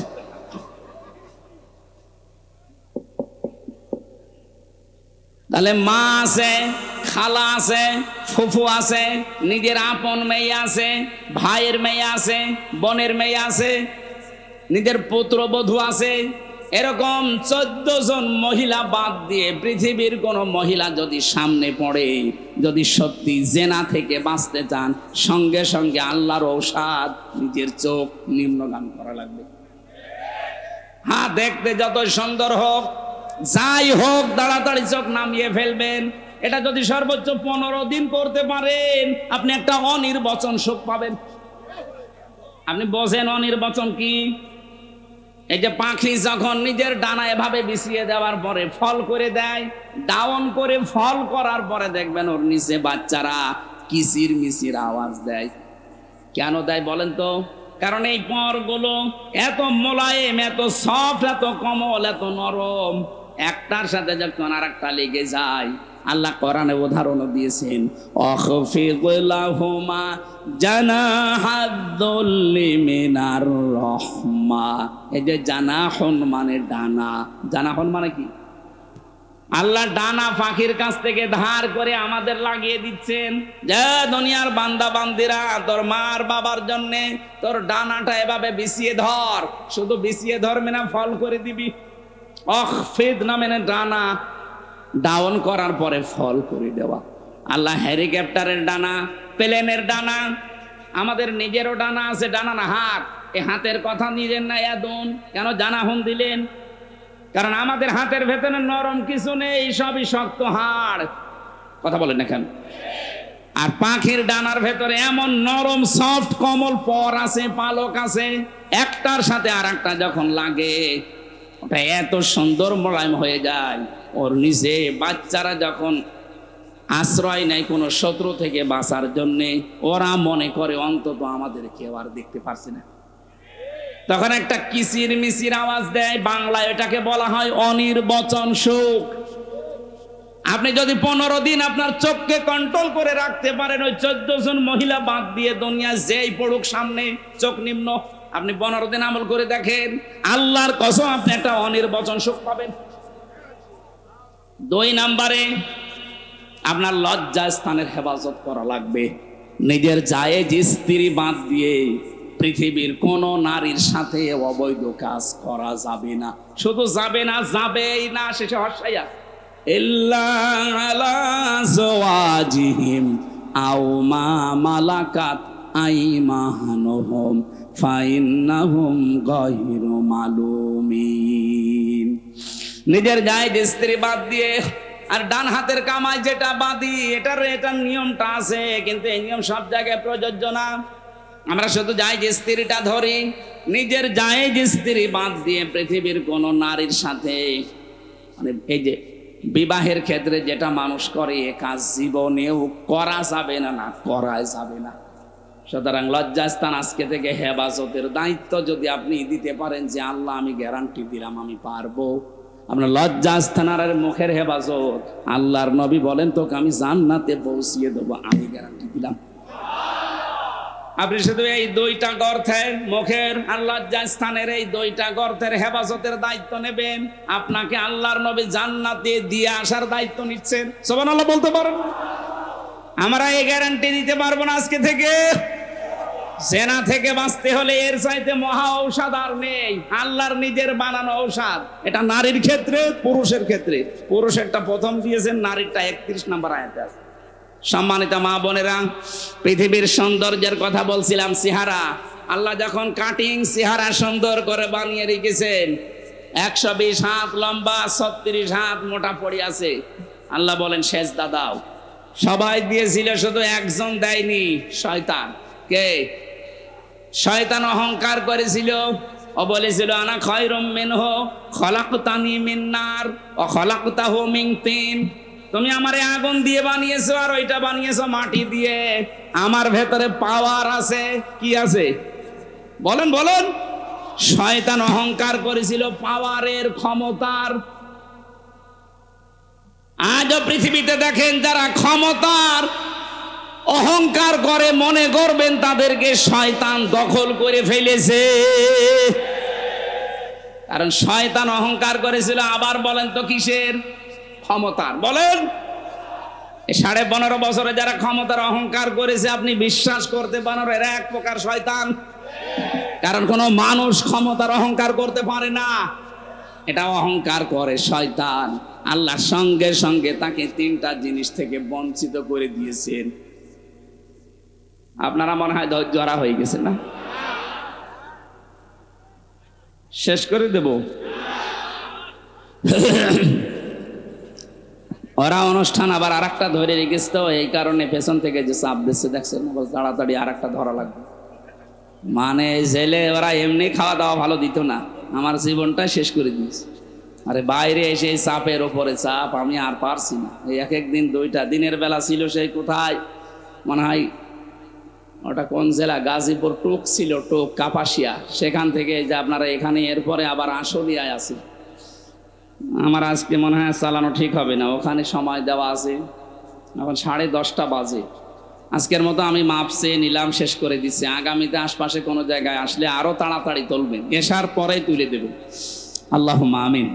তাহলে মা আছে, খালা আছে, ফুফু আছে, নিজের আপন মেয়ে আছে, ভাইয়ের মেয়ে আছে, বোনের মেয়ে আছে, নিজের পুত্রবধূ আছে। এরকম 14 জন মহিলা বাদ দিয়ে পৃথিবীর কোন মহিলা যদি সামনে পড়ে, যদি সত্যি জেনা থেকে বাঁচতে চান, সঙ্গে সঙ্গে আল্লাহর ঔষধ নিজের চোখ নিম্নগান করা লাগবে। হ্যাঁ, দেখতে যত সুন্দর হোক, যাই হোক, তাড়াতাড়ি চোখ নামিয়ে ফেলবেন। এটা যদি সর্বোচ্চ 15 দিন করতে পারেন, আপনি একটা অনির্বচন সুখ পাবেন। আপনি বোঝেন অনির্বচন কি? এই যে পাখি যখন নিজের ডানা এভাবে বিছিয়ে দেওয়ার পরে ফল করে দেয়, ডাউন করে ফল করার পরে দেখবেন ওর নিচে বাচ্চারা কিচির মিচির আওয়াজ দেয়। কেন দেয় বলেন তো? কারণ এই পরগুলো এত মোলায়েম, এত সফট, এত কোমল, এত নরম, একটার সাথে যখন আরেকটা লেগে যায়, আল্লাহ কোরআনে উদাহরণ দিয়েছেন, অখফিদ লাহুমা জানাহাদ্দুল্লি মিনার রহমা। এই যে জানাহুন মানে ডানা, জানাহুন মানে কি? আল্লাহ ডানা পাখির কাছ থেকে ধার করে আমাদের লাগিয়ে দিচ্ছেন, যে দুনিয়ার বান্দা বান্দিরা, তোর মার বাবার জন্য তোর ডানাটা এভাবে বিছিয়ে ধর। শুধু বিছিয়ে ধরবে না, ফল করে দিবি। অখফিদ না মানে ডানা ডাউন করার পরে ফল করে দেওয়া। আল্লাহ হেলিকপ্টারের ডানা, প্লেনের ডানা, আমাদের নিজেরও ডানা আছে। ডানা না হাত, এই হাতের কথা নিজের না এদন কেন জানাহুন দিলেন? কারণ আমাদের হাতের ভেতরে নরম কিছু নেই, সবই শক্ত হাড়। কথা বলেন না কেন? আর পাখির ডানার ভেতরে এমন নরম সফট কোমল পর আছে, পালক আছে, একটার সাথে আর একটা যখন লাগে ওটা এত সুন্দর মোলায়েম হয়ে যায়। ওর নিচে বাচ্চারা যখন আশ্রয় নেয় কোনো শত্রু থেকে বাঁচার জন্যে, ওরা মনে করে অন্তত আমাদের কেউ আর দেখতে পারছে না, তখন একটা কিচির মিচির আওয়াজ দেয়। বাংলায় এটাকে বলা হয় অনির্বচন সুখ। আপনি যদি 15 দিন আপনার চোখকে কন্ট্রোল করে রাখতে পারেন, ওই 14 জন মহিলা বাদ দিয়ে দুনিয়া যেই পড়ুক সামনে, চোখ নিম্ন, আপনি 15 দিন আমল করে দেখেন, আল্লাহর কসম আপনি একটা অনির্বচন সুখ পাবেন। 2 নম্বরে আপনার লজ্জা স্থানের হেফাজত করা লাগবে। নিজের জায়েজ স্ত্রী বাদ দিয়ে পৃথিবীর কোন নারীর সাথে অবৈধ কাজ করা যাবে না। শুধু যাবে না, যাবেই না, শেষে হসাইয়া ইল্লা আলা যাওয়াজিহিম আও মা মালাকাত আইমানুহুম ফাইন্নাহুম গায়রু মালুমিন। নিজের জায়েজ স্ত্রী বাদ দিয়ে আর ডান হাতের কামাই যেটা বাদি, এটার নিয়মটা আছে, কিন্তু এই নিয়ম সব জায়গায় প্রযোজ্য না। আমরা শুধু জায়েজ স্ত্রীটা ধরি, নিজের জায়েজ স্ত্রী বাদ দিয়ে পৃথিবীর কোন নারীর সাথে, মানে এই যে বিবাহের ক্ষেত্রে যেটা মানুষ করে, এ কাজ জীবনেও করা যাবে না, না করা যাবে না। সুতরাং লজ্জাস্থান আজকে থেকে হেফাজতের দায়িত্ব যদি আপনি দিতে পারেন, যে আল্লাহ আমি গ্যারান্টি দিলাম আমি পারবো, আপনার লজ্জাস্থান আর মুখের হেফাজত, আল্লাহর নবী বলেন তোকে আমি জান্নাতে পৌঁছিয়ে দেবো, আমি গ্যারান্টি দিলাম। আপনি শুধু এই 2টা গর্তের, মুখের আর লজ্জাস্থানের এই 2টা গর্তের হেফাজতের দায়িত্ব নেবেন, আপনাকে আল্লাহর নবী জান্নাতে দিয়ে আসার দায়িত্ব নিচ্ছেন। সুবহানাল্লাহ বলতে পারেন? আমরা এই গ্যারান্টি দিতে পারবো না আজকে থেকে। জেনা থেকে বাঁচতে হলে এর চাইতে মহা ঔষধ আর নেই, আল্লাহর নিজের বানানো ঔষধ। এটা নারীর ক্ষেত্রে, পুরুষের ক্ষেত্রে। পুরুষেরটা প্রথম দিয়েছেন, নারীরটা 31 নম্বর আয়াতে আছে। সম্মানিত মা বোনেরা, পৃথিবীর সৌন্দর্যের কথা বলছিলাম, চেহারা। আল্লাহ যখন কাটিং চেহারা সুন্দর করে বানিয়ে রেখেছেন, 120 হাত লম্বা, 36 হাত মোটা পড়ে আছে। আল্লাহ বলেন সেজদা দাও। সবাই দিয়েছিল, শুধু একজন দেয়নি, শয়তান। কে? শয়তান অহংকার করেছিল, ও বলেছিল আনা খায়রুম মিনহু খলাকতানি মিন নার ওয়া খলাকতাহু মিন তিন। তুমি আমারে আগুন দিয়ে বানিয়েছো আর ওইটা বানিয়েছো মাটি দিয়ে। আমার ভেতরে পাওয়ার আছে। কি আছে বলেন বলেন? শয়তান অহংকার করেছিল পাওয়ারের, ক্ষমতার। আজও পৃথিবীতে দেখেন যারা ক্ষমতার, অহংকার করে মনে করবেন তাদেরকে শয়তান দখল করে ফেলেছে। কারণ শয়তান অহংকার করেছিল। আবার বলেন তো কিসের? ক্ষমতার। বলেন, 15.5 বছরে যারা ক্ষমতার অহংকার করেছে আপনি বিশ্বাস করতে পারেন এরা এক প্রকার শয়তান। কারণ কোনো মানুষ ক্ষমতার অহংকার করতে পারে না, এটা অহংকার করে শয়তান। আল্লাহ সঙ্গে সঙ্গে তাকে 3টা জিনিস থেকে বঞ্চিত করে দিয়েছেন। আপনারা মনে হয় ধৈর্য হারা হয়ে গেছে না? শেষ করে দেব। ওরা অনুষ্ঠান আবার আরেকটা ধরে রেখেছে, তো এই কারণে পেছন থেকে যে চাপ দিচ্ছে দেখছেন, তাড়াতাড়ি আরেকটা ধরা লাগবে। মানে জেলে ওরা এমনি খাওয়া দাওয়া ভালো দিত না, আমার জীবনটা শেষ করে দিয়েছে। আরে বাইরে এসে এই চাপের ওপরে চাপ, আমি আর পারছি না। এই এক দিন 2টা দিনের বেলা ছিল সেই কোথায় মনে হয় ওটা কোন জেলা, গাজীপুর টোক ছিল, টোক কাপাসিয়া, সেখান থেকে যে আপনারা এখানে, এরপরে আবার আশুলিয়ায় আছে। আমার আজকে মনে হয় চালানো ঠিক হবে না, ওখানে সময় দেওয়া আছে, এখন 10:30 বাজে। আজকের মতো আমি মাপ চেয়ে নিলাম, শেষ করে দিচ্ছি। আগামীতে আশপাশে কোনো জায়গায় আসলে আরো তাড়াতাড়ি তুলবেন, এসার পরেই তুলে দেবেন। আল্লাহুম্মা আমিন।